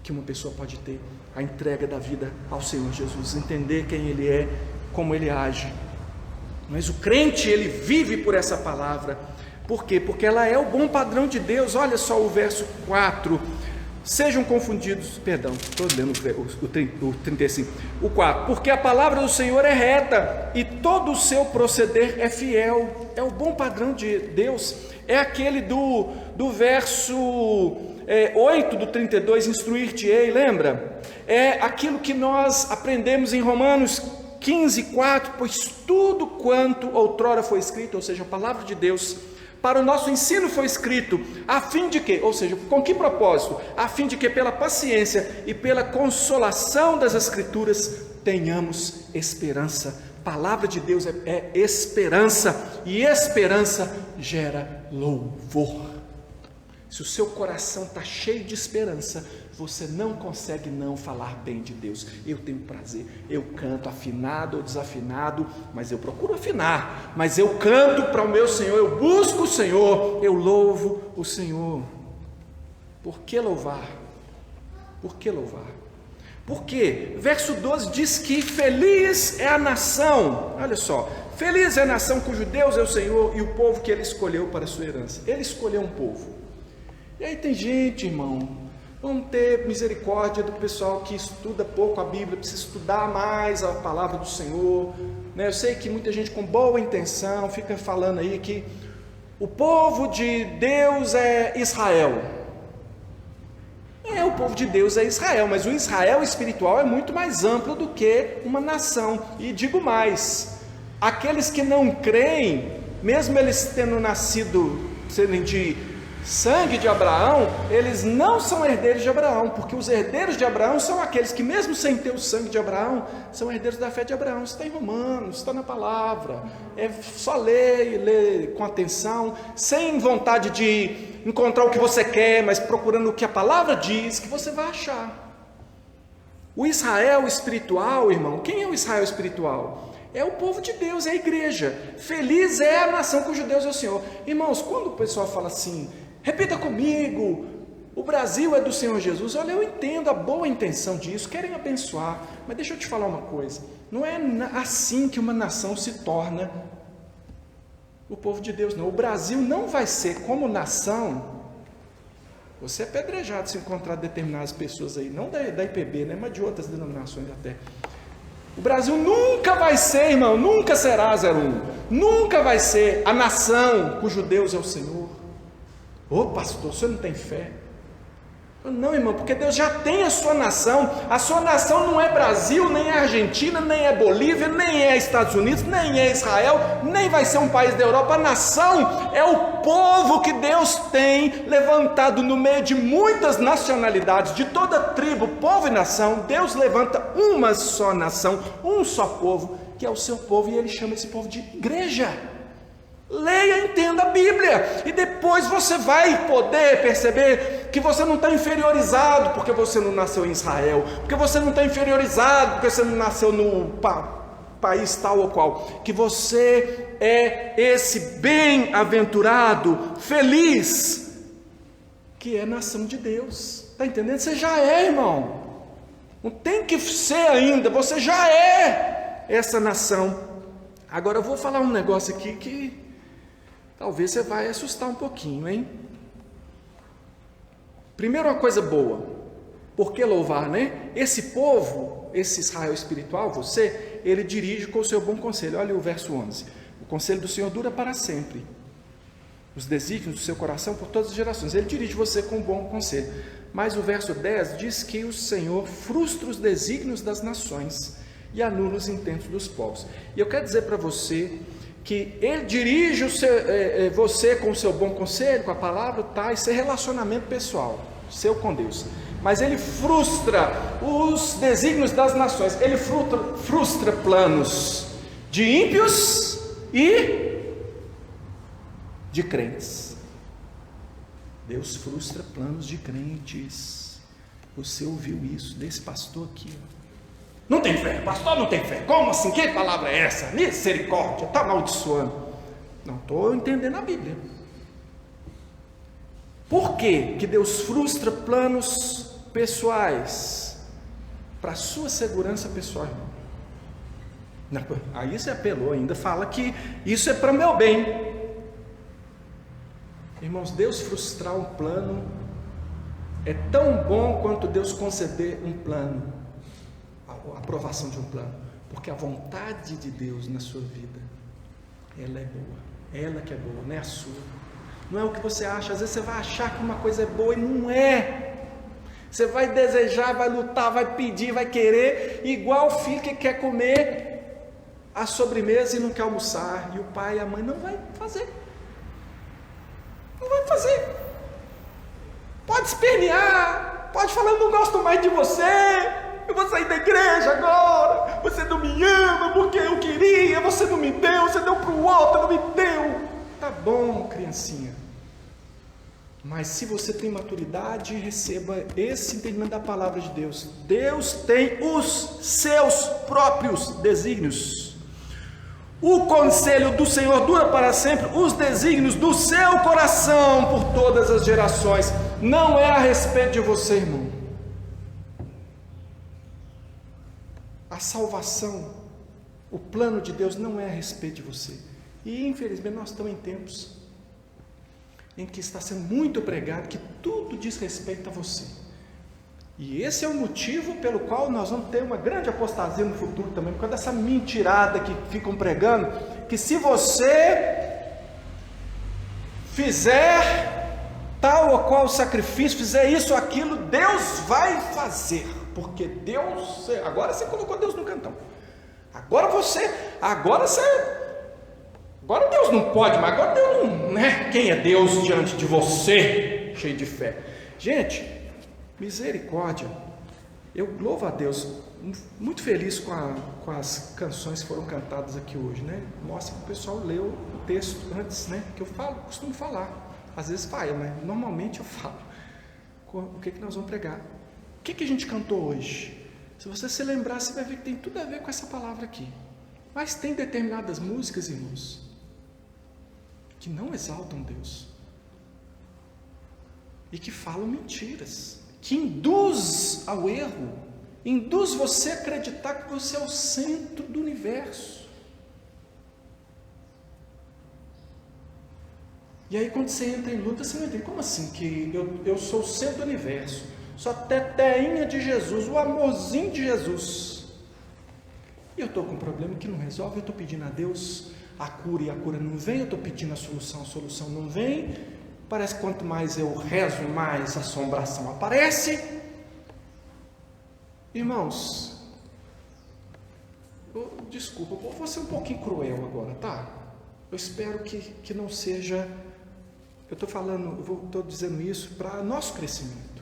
que uma pessoa pode ter, a entrega da vida ao Senhor Jesus, entender quem Ele é, como Ele age. Mas o crente, ele vive por essa palavra. Por quê? Porque ela é o bom padrão de Deus. Olha só o verso 4. Sejam confundidos, perdão, estou lendo o 35, o 4, porque a palavra do Senhor é reta e todo o seu proceder é fiel. É o bom padrão de Deus, é aquele do verso 8 do 32, instruir-te-ei, lembra? É aquilo que nós aprendemos em Romanos 15, 4, pois tudo quanto outrora foi escrito, ou seja, a palavra de Deus, para o nosso ensino foi escrito, a fim de que, ou seja, com que propósito? A fim de que pela paciência e pela consolação das Escrituras tenhamos esperança. Palavra de Deus é esperança, e esperança gera louvor. Se o seu coração está cheio de esperança, você não consegue não falar bem de Deus. Eu tenho prazer, eu canto afinado ou desafinado, mas eu procuro afinar, mas eu canto para o meu Senhor, eu busco o Senhor, eu louvo o Senhor. Por que louvar? Por que louvar? Porque verso 12 diz que feliz é a nação, olha só, feliz é a nação cujo Deus é o Senhor e o povo que Ele escolheu para a sua herança. Ele escolheu um povo. E aí tem gente, irmão, vamos ter misericórdia do pessoal que estuda pouco a Bíblia, precisa estudar mais a palavra do Senhor, né? Eu sei que muita gente com boa intenção fica falando aí que o povo de Deus é Israel. O povo de Deus é Israel, mas o Israel espiritual é muito mais amplo do que uma nação. E digo mais, aqueles que não creem, mesmo eles tendo nascido, serem de sangue de Abraão, eles não são herdeiros de Abraão, porque os herdeiros de Abraão são aqueles que, mesmo sem ter o sangue de Abraão, são herdeiros da fé de Abraão. Isso está em Romanos, está na palavra, é só ler e ler com atenção, sem vontade de encontrar o que você quer, mas procurando o que a palavra diz, que você vai achar. O Israel espiritual, irmão, quem é o Israel espiritual? É o povo de Deus, é a igreja. Feliz é a nação cujo Deus é o Senhor. Irmãos, quando o pessoal fala assim, repita comigo, o Brasil é do Senhor Jesus. Olha, eu entendo a boa intenção disso, querem abençoar, mas deixa eu te falar uma coisa, não é assim que uma nação se torna o povo de Deus, não. O Brasil não vai ser como nação. Você é apedrejado se encontrar determinadas pessoas aí, não da IPB, né, mas de outras denominações da terra. O Brasil nunca vai ser, irmão, nunca será 01, nunca vai ser a nação cujo Deus é o Senhor. Ô pastor, você não tem fé? Não, irmão, porque Deus já tem a sua nação não é Brasil, nem é Argentina, nem é Bolívia, nem é Estados Unidos, nem é Israel, nem vai ser um país da Europa. A nação é o povo que Deus tem levantado no meio de muitas nacionalidades, de toda tribo, povo e nação. Deus levanta uma só nação, um só povo, que é o seu povo, e Ele chama esse povo de igreja. Leia e entenda a Bíblia, e depois você vai poder perceber que você não está inferiorizado porque você não nasceu em Israel, porque você não está inferiorizado porque você não nasceu no país tal ou qual, que você é esse bem-aventurado, feliz, que é nação de Deus. Está entendendo? Você já é, irmão. Não tem que ser ainda, você já é essa nação. Agora eu vou falar um negócio aqui que talvez você vai assustar um pouquinho, hein? Primeiro, uma coisa boa. Por que louvar, né? Esse povo, esse Israel espiritual, você, ele dirige com o seu bom conselho. Olha o verso 11. O conselho do Senhor dura para sempre. Os desígnios do seu coração por todas as gerações. Ele dirige você com um bom conselho. Mas o verso 10 diz que o Senhor frustra os desígnios das nações e anula os intentos dos povos. E eu quero dizer para você que ele dirige você com o seu bom conselho, com a palavra, tá? Isso é relacionamento pessoal, seu com Deus. Mas ele frustra os desígnios das nações, ele frustra planos de ímpios e de crentes. Deus frustra planos de crentes. Você ouviu isso desse pastor aqui, ó. Não tem fé, pastor não tem fé. Como assim? Que palavra é essa? Misericórdia, está amaldiçoando. Não estou entendendo a Bíblia. Por que Deus frustra planos pessoais? Para a sua segurança pessoal, irmão. Não, aí você apelou, ainda fala que isso é para o meu bem. Irmãos, Deus frustrar um plano é tão bom quanto Deus conceder um plano, a aprovação de um plano, porque a vontade de Deus na sua vida, ela é boa, ela que é boa, não é a sua, não é o que você acha. Às vezes você vai achar que uma coisa é boa e não é. Você vai desejar, vai lutar, vai pedir, vai querer, igual o filho que quer comer a sobremesa e não quer almoçar, e o pai e a mãe não vai fazer. Não vai fazer. Pode espernear, pode falar: eu não gosto mais de você, eu vou sair da igreja agora, você não me ama porque eu queria, você não me deu, você deu para o outro, não me deu. Tá bom, criancinha, mas se você tem maturidade, receba esse entendimento da palavra de Deus. Deus tem os seus próprios desígnios. O conselho do Senhor dura para sempre, os desígnios do seu coração por todas as gerações. Não é a respeito de você, irmão. A salvação, o plano de Deus não é a respeito de você. E infelizmente nós estamos em tempos em que está sendo muito pregado que tudo diz respeito a você. E esse é o motivo pelo qual nós vamos ter uma grande apostasia no futuro também, por causa dessa mentirada que ficam pregando, que se você fizer tal ou qual sacrifício, fizer isso ou aquilo, Deus vai fazer, porque Deus, agora você colocou Deus no cantão, agora Deus não pode, mas agora Deus não, né? Quem é Deus diante de você, cheio de fé? Gente, misericórdia. Eu louvo a Deus, muito feliz com as canções que foram cantadas aqui hoje, né? Mostra que o pessoal leu o texto antes, né? Que eu costumo falar, às vezes falha, mas normalmente eu falo. O que nós vamos pregar? O que a gente cantou hoje? Se você se lembrar, você vai ver que tem tudo a ver com essa palavra aqui. Mas tem determinadas músicas, irmãos, que não exaltam Deus e que falam mentiras, que induz ao erro, induz você a acreditar que você é o centro do universo. E aí quando você entra em luta, você não entende: como assim que eu sou o centro do universo, sou a teteinha de Jesus, o amorzinho de Jesus, e eu estou com um problema que não resolve, eu estou pedindo a Deus a cura e a cura não vem, eu estou pedindo a solução não vem, parece que quanto mais eu rezo, mais assombração aparece. Irmãos, desculpa, eu vou ser um pouquinho cruel agora, tá? Eu espero que não seja, eu estou dizendo isso para nosso crescimento.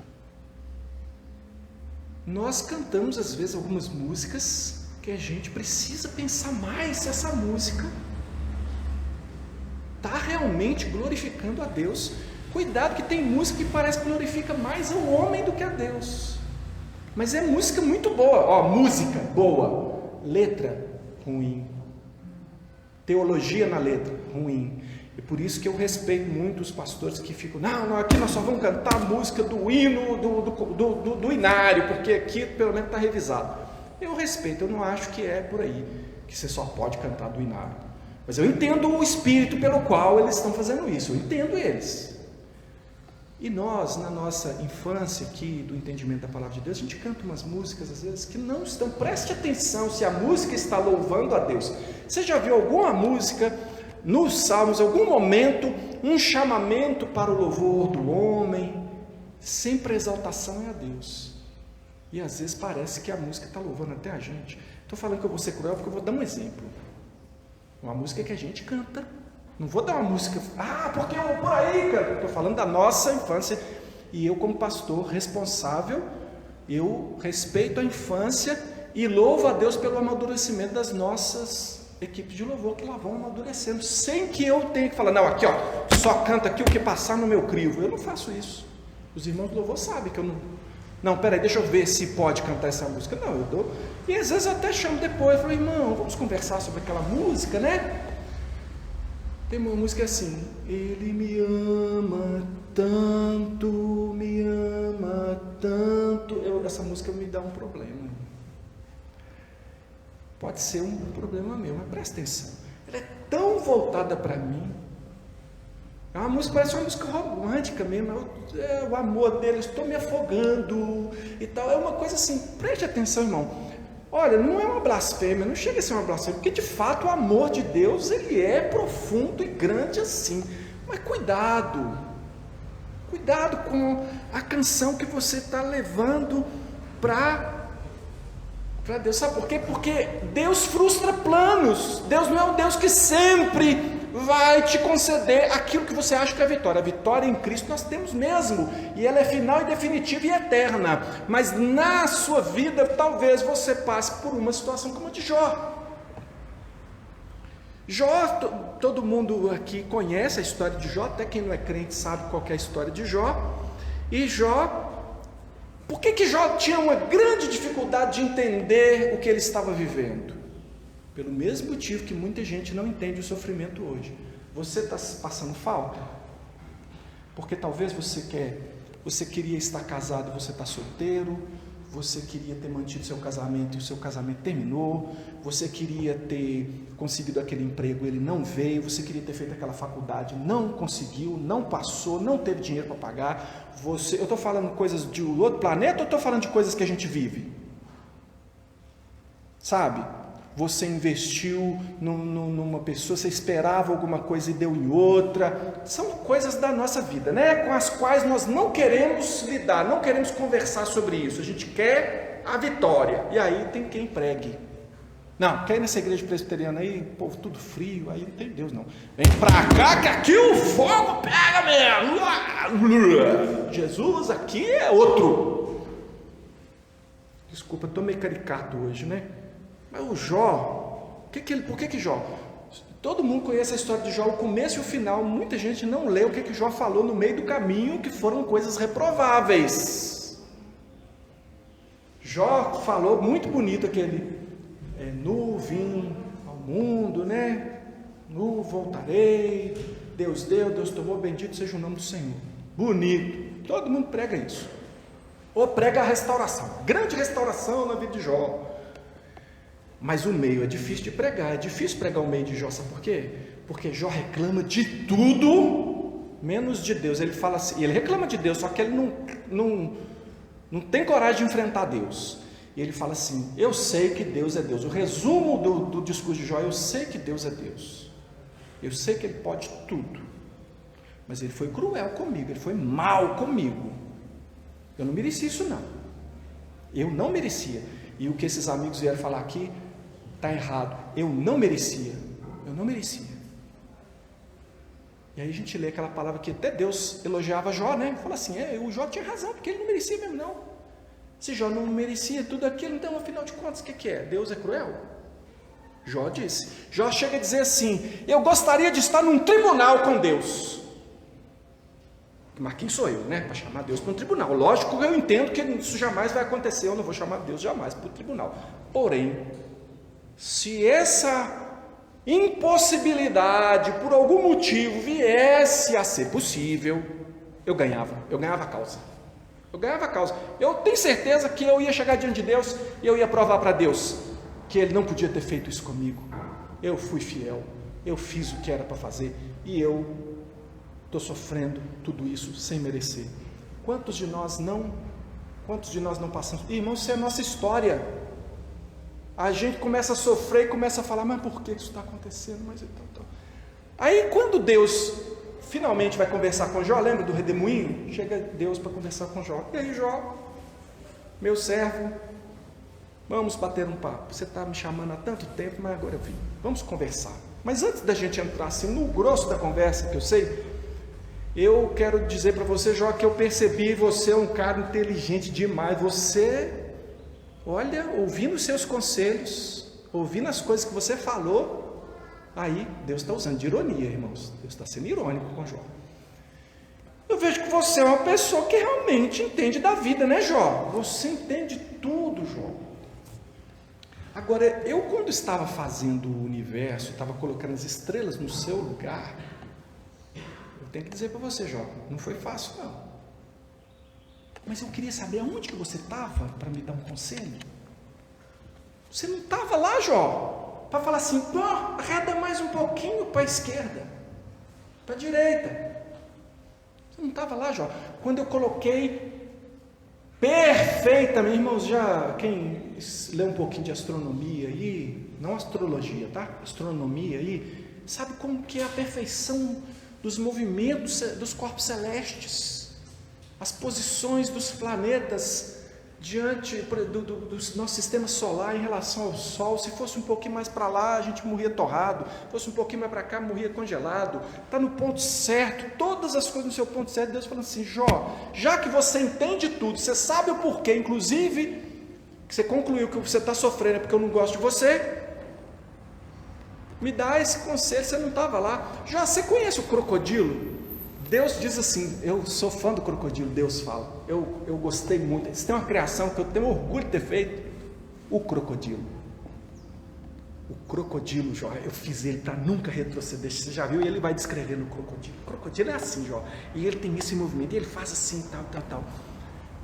Nós cantamos às vezes algumas músicas que a gente precisa pensar mais se essa música está realmente glorificando a Deus. Cuidado que tem música que parece que glorifica mais ao homem do que a Deus. Mas é música muito boa. Música boa, letra ruim, teologia na letra ruim. E por isso que eu respeito muito os pastores que ficam, não, aqui nós só vamos cantar a música do hino, do inário, porque aqui pelo menos está revisado. Eu respeito, eu não acho que é por aí, que você só pode cantar do inário. Mas eu entendo o espírito pelo qual eles estão fazendo isso, eu entendo eles. E nós, na nossa infância aqui, do entendimento da palavra de Deus, a gente canta umas músicas, às vezes, que não estão, preste atenção se a música está louvando a Deus. Você já viu alguma música nos Salmos, algum momento, um chamamento para o louvor do homem, sempre a exaltação é a Deus. E às vezes parece que a música está louvando até a gente. Estou falando que eu vou ser cruel porque eu vou dar um exemplo. Uma música que a gente canta. Não vou dar uma música, porque eu por aí, cara. Estou falando da nossa infância. E eu, como pastor responsável, eu respeito a infância e louvo a Deus pelo amadurecimento das nossas equipes de louvor, que lá vão amadurecendo, sem que eu tenha que falar, não, aqui só canta aqui o que passar no meu crivo. Eu não faço isso. Os irmãos do louvor sabem que eu não, peraí, deixa eu ver se pode cantar essa música. Não, eu dou. E às vezes eu até chamo depois, eu falo, irmão, vamos conversar sobre aquela música, né? Tem uma música assim, ele me ama tanto, essa música me dá um problema. Pode ser um problema meu, mas presta atenção. Ela é tão voltada para mim. É uma música, parece uma música romântica mesmo. O amor dele, estou me afogando e tal. É uma coisa assim, preste atenção, irmão. Olha, não é uma blasfêmia, não chega a ser uma blasfêmia, porque de fato o amor de Deus, ele é profundo e grande assim. Mas cuidado com a canção que você está levando para Deus. Sabe por quê? Porque Deus frustra planos. Deus não é um Deus que sempre vai te conceder aquilo que você acha que é a vitória. A vitória em Cristo nós temos mesmo, e ela é final e definitiva e eterna. Mas na sua vida talvez você passe por uma situação como a de Jó. Todo mundo aqui conhece a história de Jó, até quem não é crente sabe qual que é a história de Jó. E Jó, por que Jó tinha uma grande dificuldade de entender o que ele estava vivendo? Pelo mesmo motivo que muita gente não entende o sofrimento hoje. Você está passando falta? Porque talvez você queria estar casado e você está solteiro, você queria ter mantido seu casamento e o seu casamento terminou, você queria ter conseguido aquele emprego, ele não veio, você queria ter feito aquela faculdade, não conseguiu, não passou, não teve dinheiro para pagar. Eu estou falando coisas de outro planeta ou estou falando de coisas que a gente vive? Sabe? Você investiu numa pessoa, você esperava alguma coisa e deu em outra. São coisas da nossa vida, né? Com as quais nós não queremos lidar, não queremos conversar sobre isso. A gente quer a vitória. E aí tem quem pregue. Não, quer ir nessa igreja presbiteriana aí, povo tudo frio, aí não tem Deus não. Vem pra cá que aqui o fogo pega mesmo. Jesus aqui é outro. Desculpa, estou meio caricato hoje, né? Mas o Jó, por que Jó? Todo mundo conhece a história de Jó, o começo e o final. Muita gente não lê o que Jó falou no meio do caminho, que foram coisas reprováveis. Jó falou muito bonito aquele, nu vim ao mundo, né? Nu voltarei, Deus deu, Deus tomou, bendito seja o nome do Senhor. Bonito, todo mundo prega isso. Ou prega a restauração, grande restauração na vida de Jó. Mas o meio é difícil de pregar, é difícil pregar o meio de Jó, sabe por quê? Porque Jó reclama de tudo, menos de Deus. Ele fala assim, ele reclama de Deus, só que ele não tem coragem de enfrentar Deus. E ele fala assim, eu sei que Deus é Deus. O resumo do discurso de Jó, eu sei que Deus é Deus. Eu sei que Ele pode tudo. Mas Ele foi cruel comigo, Ele foi mal comigo. Eu não merecia isso não. Eu não merecia. E o que esses amigos vieram falar aqui está errado. Eu não merecia. E aí a gente lê aquela palavra que até Deus elogiava Jó, né? Fala assim, o Jó tinha razão, porque ele não merecia mesmo não. Se Jó não merecia tudo aquilo, então afinal de contas, o que é? Deus é cruel? Jó disse. Jó chega a dizer assim: eu gostaria de estar num tribunal com Deus. Mas quem sou eu, né, para chamar Deus para um tribunal? Lógico que eu entendo que isso jamais vai acontecer, eu não vou chamar Deus jamais para o tribunal. Porém, se essa impossibilidade, por algum motivo, viesse a ser possível, eu ganhava a causa. Eu ganhava a causa. Eu tenho certeza que eu ia chegar diante de Deus e eu ia provar para Deus que Ele não podia ter feito isso comigo. Eu fui fiel, eu fiz o que era para fazer e eu estou sofrendo tudo isso sem merecer. Quantos de nós não passamos? Irmãos, isso é a nossa história. A gente começa a sofrer e começa a falar: mas por que isso está acontecendo? Mas então. Aí quando Deus finalmente vai conversar com Jó, lembra do redemoinho? Chega Deus para conversar com Jó. E aí, Jó, meu servo, vamos bater um papo. Você está me chamando há tanto tempo, mas agora eu vim. Vamos conversar. Mas antes da gente entrar assim no grosso da conversa, que eu sei, eu quero dizer para você, Jó, que eu percebi: você é um cara inteligente demais. Você, olha, ouvindo os seus conselhos, ouvindo as coisas que você falou, aí Deus está usando de ironia, irmãos. Deus está sendo irônico com Jó. Eu vejo que você é uma pessoa que realmente entende da vida, né, Jó? Você entende tudo, Jó. Agora, eu quando estava fazendo o universo, estava colocando as estrelas no seu lugar, eu tenho que dizer para você, Jó, não foi fácil não. Mas eu queria saber aonde que você estava para me dar um conselho. Você não estava lá, Jó, para falar assim: pô, arreda mais um pouquinho para a esquerda, para a direita. Você não estava lá, Jó. Quando eu coloquei perfeitamente, irmãos, já quem lê um pouquinho de astronomia aí, não astrologia, tá? Astronomia aí, sabe como que é a perfeição dos movimentos dos corpos celestes, as posições dos planetas diante do nosso sistema solar em relação ao Sol. Se fosse um pouquinho mais para lá, a gente morria torrado; fosse um pouquinho mais para cá, morria congelado. Está no ponto certo, todas as coisas no seu ponto certo. Deus falando assim: Jó, já que você entende tudo, você sabe o porquê, inclusive que você concluiu que você está sofrendo é porque eu não gosto de você, me dá esse conselho. Você não estava lá. Já você conhece o crocodilo? Deus diz assim, eu sou fã do crocodilo. Deus fala, eu gostei muito. Isso tem uma criação que eu tenho orgulho de ter feito: o crocodilo. O crocodilo, Jó, eu fiz ele para nunca retroceder. Você já viu? E ele vai descrevendo o crocodilo. O crocodilo é assim, Jó, e ele tem esse movimento, e ele faz assim, tal.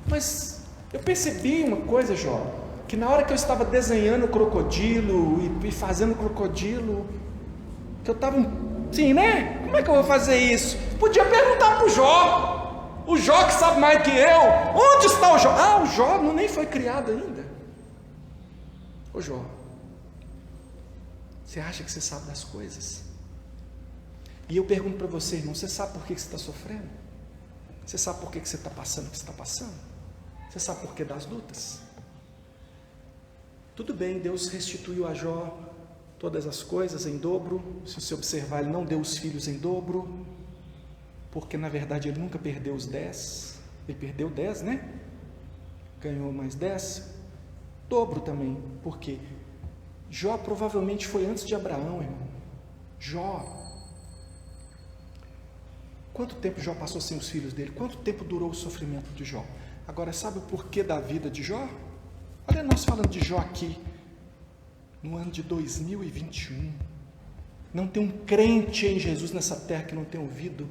Mas eu percebi uma coisa, Jó, que na hora que eu estava desenhando o crocodilo e fazendo o crocodilo, que eu estava sim, né? Como é que eu vou fazer isso? Podia perguntar para o Jó. O Jó que sabe mais que eu. Onde está o Jó? Ah, o Jó nem foi criado ainda. Ô Jó, você acha que você sabe das coisas? E eu pergunto para você, irmão, você sabe por que você está sofrendo? Você sabe por que você está passando o que você está passando? Você sabe por que das lutas? Tudo bem, Deus restituiu a Jó todas as coisas em dobro. Se você observar, ele não deu os filhos em dobro, porque na verdade ele nunca perdeu os 10. Ele perdeu 10, né? Ganhou mais 10. Dobro também, porque Jó provavelmente foi antes de Abraão, irmão. Jó, quanto tempo Jó passou sem os filhos dele? Quanto tempo durou o sofrimento de Jó? Agora, sabe o porquê da vida de Jó? Olha nós falando de Jó aqui, no ano de 2021. Não tem um crente em Jesus nessa terra que não tenha ouvido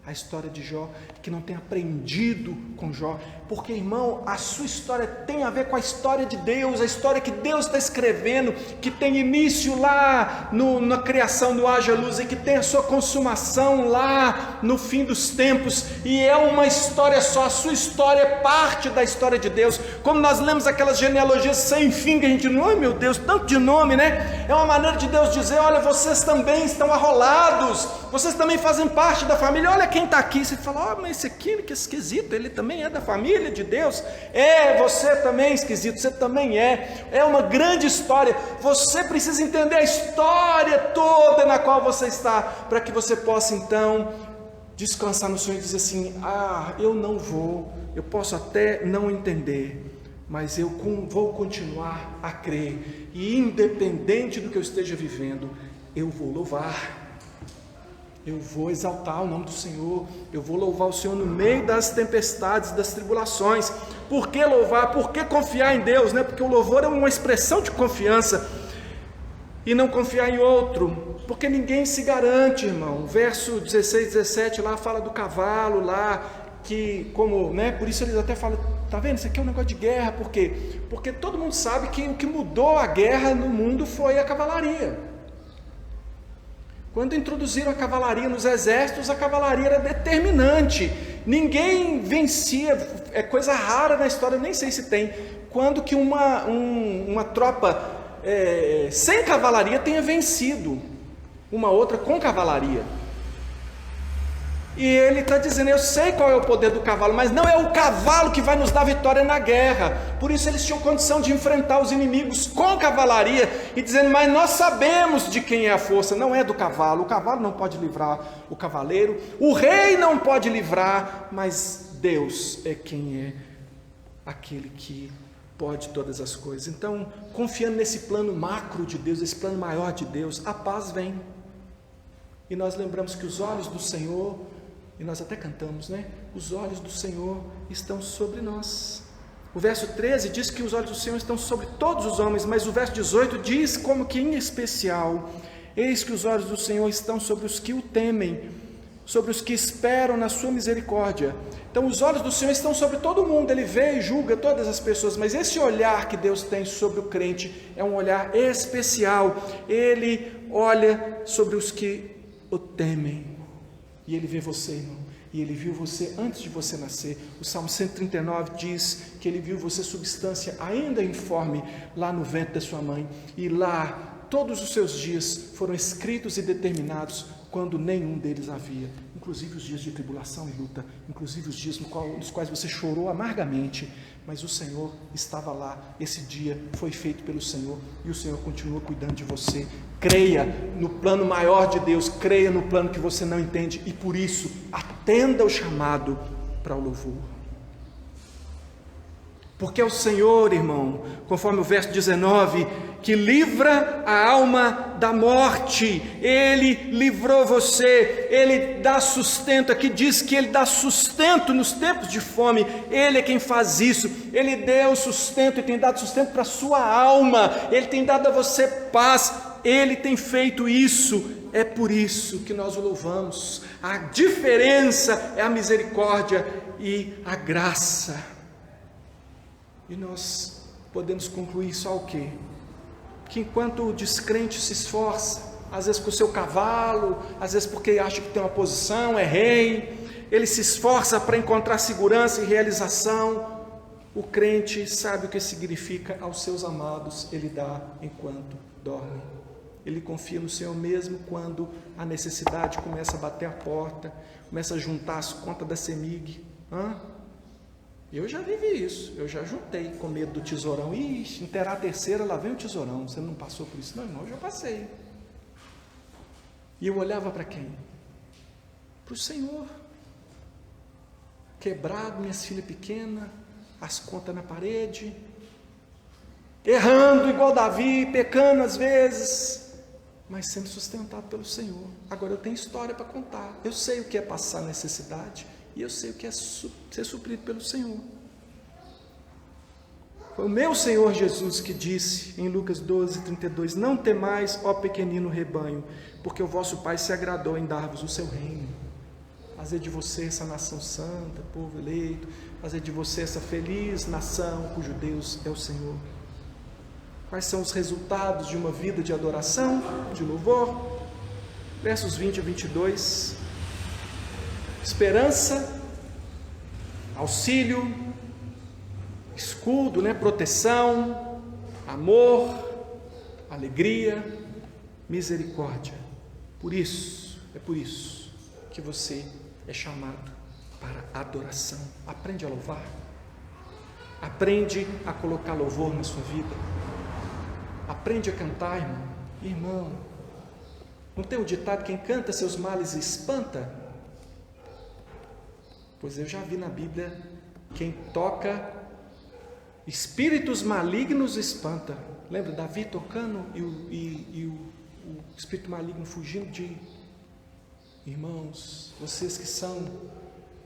a história de Jó, que não tenha aprendido com Jó, porque, irmão, a sua história tem a ver com a história de Deus, a história que Deus está escrevendo, que tem início lá na criação, no haja luz, e que tem a sua consumação lá no fim dos tempos, e é uma história só. A sua história é parte da história de Deus. Como nós lemos aquelas genealogias sem fim, que a gente não, ai meu Deus, tanto de nome, né? É uma maneira de Deus dizer: olha, vocês também estão arrolados, vocês também fazem parte da família. Olha quem está aqui. Você fala: oh, mas esse aqui, que esquisito, ele também é da família de Deus. É, você também é esquisito, você também é uma grande história. Você precisa entender a história toda na qual você está, para que você possa então descansar no sonho e dizer assim: ah, eu posso até não entender, mas eu vou continuar a crer, e independente do que eu esteja vivendo, eu vou louvar, eu vou exaltar o nome do Senhor, eu vou louvar o Senhor no meio das tempestades, das tribulações. Por que louvar? Por que confiar em Deus? Porque o louvor é uma expressão de confiança, e não confiar em outro, porque ninguém se garante, irmão. O verso 16, 17 lá fala do cavalo lá, que como, por isso eles até falam, tá vendo, isso aqui é um negócio de guerra. Por quê? Porque todo mundo sabe que o que mudou a guerra no mundo foi a cavalaria. Quando introduziram a cavalaria nos exércitos, a cavalaria era determinante, ninguém vencia. É coisa rara na história, nem sei se tem, quando que uma tropa sem cavalaria tenha vencido uma outra com cavalaria. E ele está dizendo, eu sei qual é o poder do cavalo, mas não é o cavalo que vai nos dar vitória na guerra. Por isso eles tinham condição de enfrentar os inimigos com cavalaria, e dizendo, mas nós sabemos de quem é a força, não é do cavalo. O cavalo não pode livrar o cavaleiro, o rei não pode livrar, mas Deus é quem é aquele que pode todas as coisas. Então, confiando nesse plano macro de Deus, esse plano maior de Deus, a paz vem. E nós lembramos que os olhos do Senhor, e nós até cantamos, os olhos do Senhor estão sobre nós. O verso 13 diz que os olhos do Senhor estão sobre todos os homens, mas o verso 18 diz como que em especial, eis que os olhos do Senhor estão sobre os que o temem, sobre os que esperam na sua misericórdia. Então os olhos do Senhor estão sobre todo mundo, Ele vê e julga todas as pessoas, mas esse olhar que Deus tem sobre o crente é um olhar especial. Ele olha sobre os que o temem, e Ele vê você, irmão, e Ele viu você antes de você nascer. O Salmo 139 diz que Ele viu você substância ainda informe lá no ventre da sua mãe, e lá todos os seus dias foram escritos e determinados quando nenhum deles havia, inclusive os dias de tribulação e luta, inclusive os dias nos quais você chorou amargamente, mas o Senhor estava lá. Esse dia foi feito pelo Senhor, e o Senhor continua cuidando de você. Creia no plano maior de Deus, creia no plano que você não entende, e por isso atenda o chamado para o louvor. Porque é o Senhor, irmão, conforme o verso 19, que livra a alma da morte. Ele livrou você, Ele dá sustento. Aqui diz que Ele dá sustento nos tempos de fome. Ele é quem faz isso. Ele deu sustento e tem dado sustento para a sua alma. Ele tem dado a você paz. Ele tem feito isso. É por isso que nós o louvamos. A diferença é a misericórdia e a graça. E nós podemos concluir só o quê? Que enquanto o descrente se esforça, às vezes com o seu cavalo, às vezes porque acha que tem uma posição, é rei, ele se esforça para encontrar segurança e realização. O crente sabe o que significa aos seus amados, ele dá enquanto dorme. Ele confia no Senhor mesmo quando a necessidade começa a bater a porta, começa a juntar as contas da CEMIG. Eu já vivi isso, eu já juntei com medo do tesourão. Ixi, inteirar a terceira, lá vem o tesourão. Você não passou por isso? Não, irmão, eu já passei. E eu olhava para quem? Para o Senhor. Quebrado, minhas filhas pequenas, as contas na parede, errando igual Davi, pecando às vezes, mas sendo sustentado pelo Senhor. Agora eu tenho história para contar. Eu sei o que é passar necessidade, e eu sei o que é ser suprido pelo Senhor. Foi o meu Senhor Jesus que disse em Lucas 12, 32, não temais, ó pequenino rebanho, porque o vosso Pai se agradou em dar-vos o seu reino. Fazer de você essa nação santa, povo eleito, fazer de você essa feliz nação cujo Deus é o Senhor. Quais são os resultados de uma vida de adoração, de louvor? Versos 20 a 22. Esperança, auxílio, escudo, proteção, amor, alegria, misericórdia. É por isso que você é chamado para adoração. Aprende a louvar, aprende a colocar louvor na sua vida, aprende a cantar, irmão. Não tem o ditado, quem canta seus males espanta? Pois eu já vi na Bíblia, quem toca Espíritos malignos espanta. Lembra Davi tocando e o espírito maligno fugindo de... Irmãos, vocês que são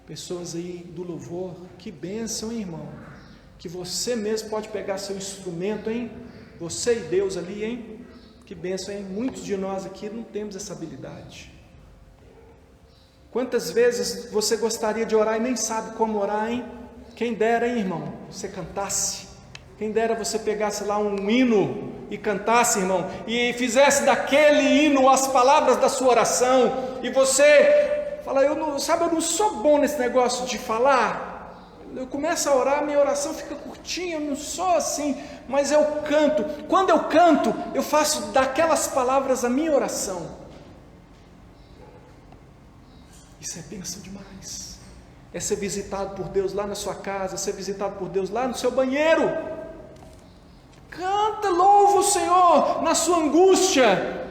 pessoas aí do louvor, que bênção, hein, irmão? Que você mesmo pode pegar seu instrumento, hein? Você e Deus ali, hein? Que bênção, hein? Muitos de nós aqui não temos essa habilidade. Quantas vezes você gostaria de orar e nem sabe como orar, hein? Quem dera, hein, irmão? Você cantasse. Quem dera você pegasse lá um hino e cantasse, irmão, e fizesse daquele hino as palavras da sua oração, e você fala, eu não sou bom nesse negócio de falar, eu começo a orar, minha oração fica curtinha, eu não sou assim, mas eu canto. Quando eu canto, eu faço daquelas palavras a minha oração. Isso é bênção demais. É ser visitado por Deus lá na sua casa, ser visitado por Deus lá no seu banheiro. Canta, louva o Senhor na sua angústia.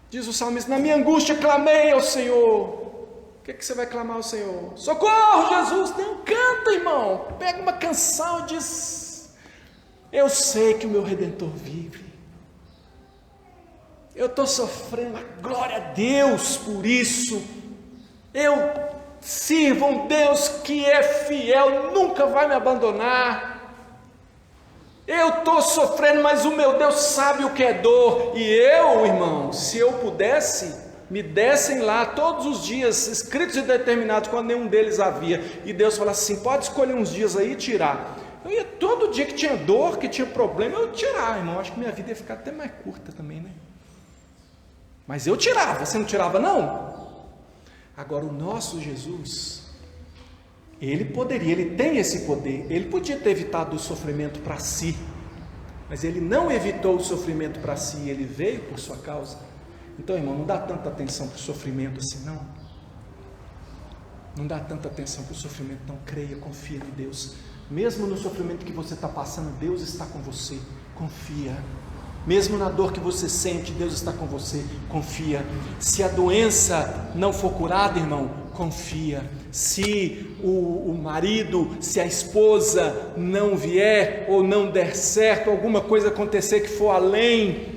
Diz o salmista, na minha angústia clamei ao Senhor. O que você vai clamar ao Senhor? Socorro, Jesus! Não, canta, irmão. Pega uma canção e diz, eu sei que o meu Redentor vive. Eu estou sofrendo, mas glória a Deus por isso. Eu sirvo um Deus que é fiel, nunca vai me abandonar. Eu estou sofrendo, mas o meu Deus sabe o que é dor. E eu, irmão, se eu pudesse, me dessem lá todos os dias, escritos e determinados, quando nenhum deles havia, e Deus falasse assim, pode escolher uns dias aí e tirar. Eu ia todo dia que tinha dor, que tinha problema, eu ia tirar, irmão. Acho que minha vida ia ficar até mais curta também, né? Mas eu tirava, você não tirava não? Agora o nosso Jesus, ele tem esse poder, ele podia ter evitado o sofrimento para si, mas ele não evitou o sofrimento para si, ele veio por sua causa. Então, irmão, não dá tanta atenção para o sofrimento assim, não. Não dá tanta atenção para o sofrimento, não. Creia, confia em Deus. Mesmo no sofrimento que você está passando, Deus está com você. Confia. Mesmo na dor que você sente, Deus está com você. Confia. Se a doença não for curada, irmão, confia. Se o marido, se a esposa não vier ou não der certo, alguma coisa acontecer que for além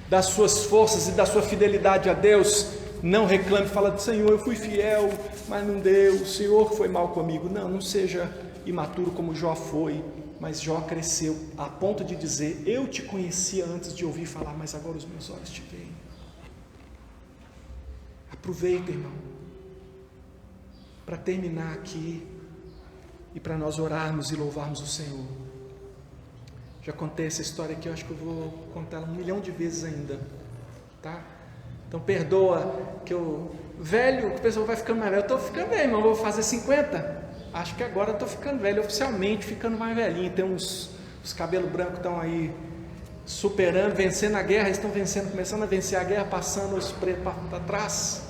das suas forças e da sua fidelidade a Deus, não reclame, fala, Senhor, eu fui fiel, mas não deu, o Senhor foi mal comigo. Não seja imaturo como Jó foi, mas Jó cresceu a ponto de dizer, eu te conhecia antes de ouvir falar, mas agora os meus olhos te veem. Aproveita, irmão, para terminar aqui e para nós orarmos e louvarmos o Senhor. Já contei essa história aqui, eu acho que eu vou contar ela 1 milhão de vezes ainda, tá? Então perdoa que eu, velho, o pessoal vai ficando mais velho, eu estou ficando velho, irmão, vou fazer 50, acho que agora eu estou ficando velho, oficialmente ficando mais velhinho, tem os cabelos brancos estão aí superando, vencendo a guerra, estão vencendo, começando a vencer a guerra, passando os pretos para trás.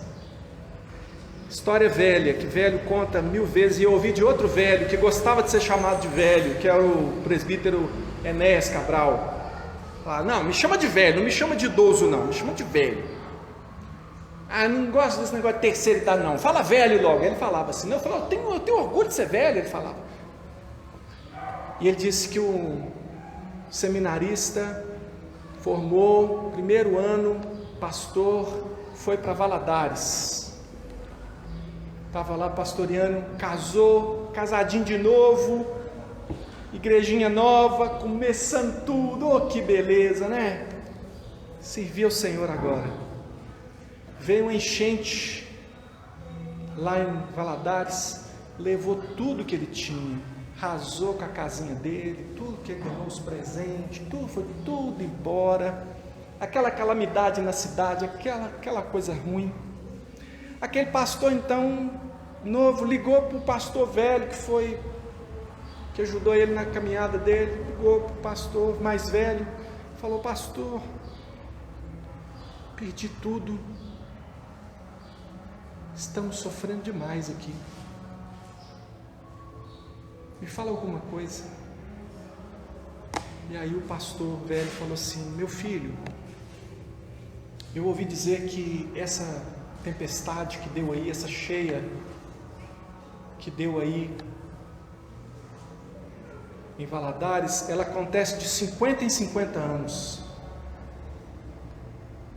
História velha, que velho conta 1000 vezes, e eu ouvi de outro velho, que gostava de ser chamado de velho, que era o presbítero Enéas Cabral. Não, me chama de velho, não me chama de idoso não, me chama de velho. Não gosto desse negócio de terceira idade não, fala velho logo. Ele falava assim, eu falava, eu tenho orgulho de ser velho, ele falava. E ele disse que o seminarista formou, primeiro ano, pastor, foi para Valadares. Estava lá pastoreando, casou, casadinho de novo, igrejinha nova, começando tudo, oh, que beleza, né? Servir ao Senhor agora. Veio uma enchente lá em Valadares, levou tudo que ele tinha, arrasou com a casinha dele, tudo que ele ganhou, os presentes, tudo, foi tudo embora. Aquela calamidade na cidade, aquela coisa ruim. Aquele pastor então, novo, ligou para o pastor velho que ajudou ele na caminhada dele, ligou para o pastor mais velho, falou, pastor, perdi tudo, estamos sofrendo demais aqui, me fala alguma coisa. E aí o pastor velho falou assim, meu filho, eu ouvi dizer que essa tempestade que deu aí, essa cheia que deu aí, em Valadares, ela acontece de 50 em 50 anos.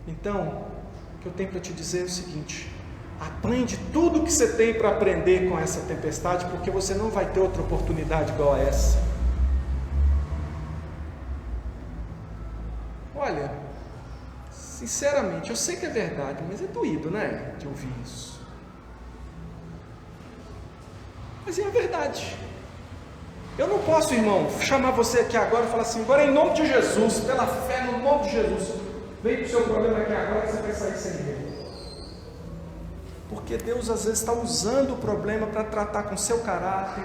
Então, o que eu tenho para te dizer é o seguinte: aprende tudo o que você tem para aprender com essa tempestade, porque você não vai ter outra oportunidade igual a essa. Olha, sinceramente, eu sei que é verdade, mas é doído, né, de ouvir isso. Mas é a verdade. Eu não posso, irmão, chamar você aqui agora e falar assim: agora em nome de Jesus, pela fé no nome de Jesus, vem para o seu problema aqui agora que você vai sair sem ele. Porque Deus às vezes está usando o problema para tratar com o seu caráter,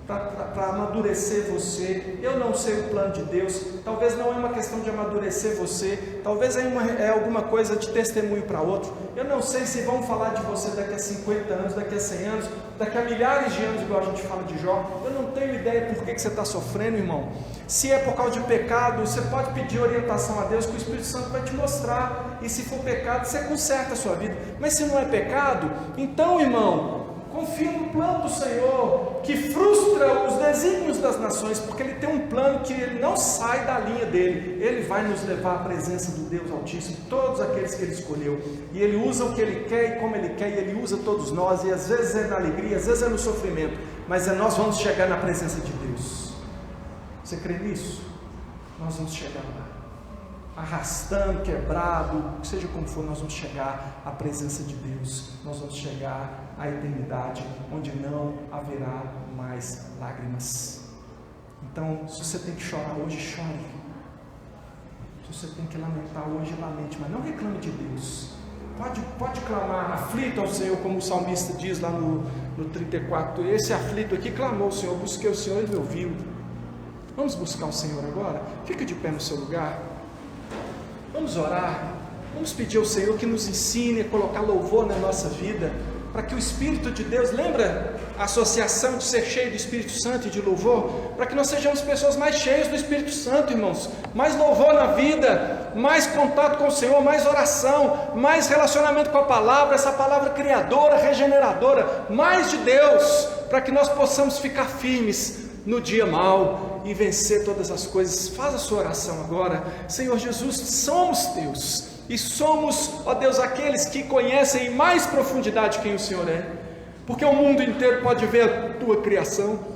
para amadurecer você. Eu não sei o plano de Deus. Talvez não é uma questão de amadurecer você, talvez é alguma coisa de testemunho para outro. Eu não sei se vão falar de você daqui a 50 anos, daqui a 100 anos, daqui a milhares de anos, igual a gente fala de Jó. Eu não tenho ideia por que você está sofrendo, irmão. Se é por causa de pecado, você pode pedir orientação a Deus, que o Espírito Santo vai te mostrar. E se for pecado, você conserta a sua vida. Mas se não é pecado, então, irmão, confia no plano do Senhor, que frustra os desígnios das nações, porque Ele tem um plano que Ele não sai da linha dele. Ele vai nos levar à presença do Deus Altíssimo, todos aqueles que Ele escolheu, e Ele usa o que Ele quer e como Ele quer, e Ele usa todos nós, e às vezes é na alegria, às vezes é no sofrimento, mas nós vamos chegar na presença de Deus. Você crê nisso? Nós vamos chegar lá, arrastando, quebrado, seja como for, nós vamos chegar à presença de Deus, nós vamos chegar à eternidade, onde não haverá mais lágrimas. Então, se você tem que chorar hoje, chore. Se você tem que lamentar hoje, lamente, mas não reclame de Deus. Pode clamar aflito ao Senhor, como o salmista diz lá no 34, esse aflito aqui clamou ao Senhor, busquei o Senhor e me ouviu. Vamos buscar o Senhor agora? Fica de pé no seu lugar. Vamos orar, vamos pedir ao Senhor que nos ensine a colocar louvor na nossa vida, para que o Espírito de Deus, lembra a associação de ser cheio do Espírito Santo e de louvor? Para que nós sejamos pessoas mais cheias do Espírito Santo, irmãos, mais louvor na vida, mais contato com o Senhor, mais oração, mais relacionamento com a palavra, essa palavra criadora, regeneradora, mais de Deus, para que nós possamos ficar firmes no dia mau e vencer todas as coisas. Faz a sua oração agora. Senhor Jesus, somos teus, e somos, ó Deus, aqueles que conhecem em mais profundidade quem o Senhor é, porque o mundo inteiro pode ver a tua criação.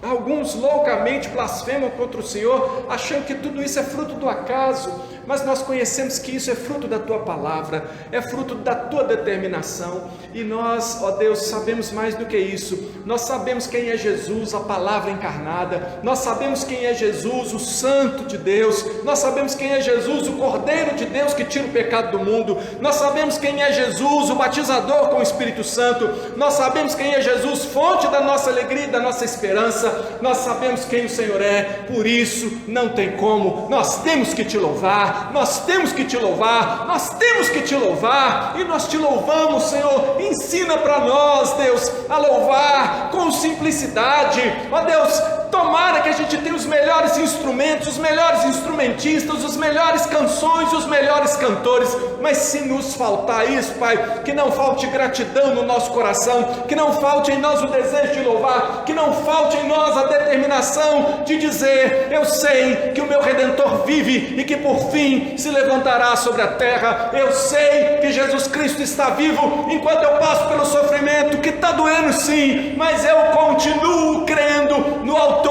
Alguns loucamente blasfemam contra o Senhor, achando que tudo isso é fruto do acaso, mas nós conhecemos que isso é fruto da tua palavra, é fruto da tua determinação, e nós, ó Deus, sabemos mais do que isso. Nós sabemos quem é Jesus, a palavra encarnada, nós sabemos quem é Jesus, o Santo de Deus, nós sabemos quem é Jesus, o Cordeiro de Deus que tira o pecado do mundo, nós sabemos quem é Jesus, o batizador com o Espírito Santo, nós sabemos quem é Jesus, fonte da nossa alegria e da nossa esperança. Nós sabemos quem o Senhor é, por isso não tem como, nós temos que te louvar, nós temos que te louvar, nós temos que te louvar, e nós te louvamos, Senhor. Ensina para nós, Deus, a louvar com simplicidade, ó Deus. Tomara que a gente tenha os melhores instrumentos, os melhores instrumentistas, os melhores canções, os melhores cantores, mas se nos faltar isso, Pai, que não falte gratidão no nosso coração, que não falte em nós o desejo de louvar, que não falte em nós a determinação de dizer: eu sei que o meu Redentor vive e que por fim se levantará sobre a terra. Eu sei que Jesus Cristo está vivo enquanto eu passo pelo sofrimento, que está doendo sim, mas eu continuo crendo no Autor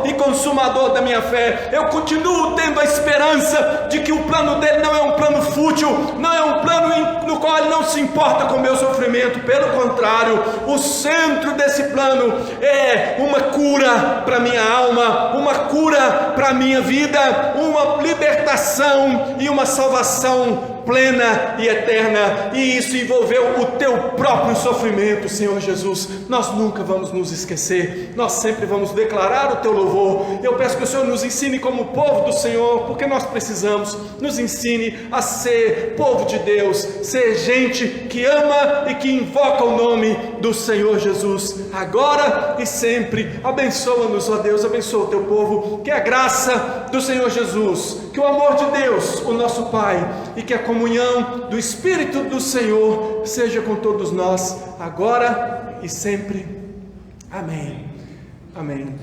e Consumador da minha fé. Eu continuo tendo a esperança de que o plano dele não é um plano fútil, não é um plano no qual ele não se importa com o meu sofrimento. Pelo contrário, o centro desse plano é uma cura para minha alma, uma cura para minha vida, uma libertação e uma salvação plena e eterna, e isso envolveu o teu próprio sofrimento, Senhor Jesus. Nós nunca vamos nos esquecer, nós sempre vamos declarar o teu louvor. Eu peço que o Senhor nos ensine como povo do Senhor, porque nós precisamos. Nos ensine a ser povo de Deus, ser gente que ama e que invoca o nome do Senhor Jesus, agora e sempre. Abençoa-nos, ó Deus, abençoa o teu povo, que a graça do Senhor Jesus, que o amor de Deus, o nosso Pai, e que a comunhão do Espírito do Senhor seja com todos nós, agora e sempre. Amém. Amém.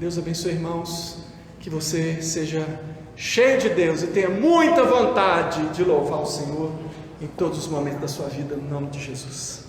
Deus abençoe, irmãos, que você seja cheio de Deus e tenha muita vontade de louvar o Senhor em todos os momentos da sua vida, no nome de Jesus.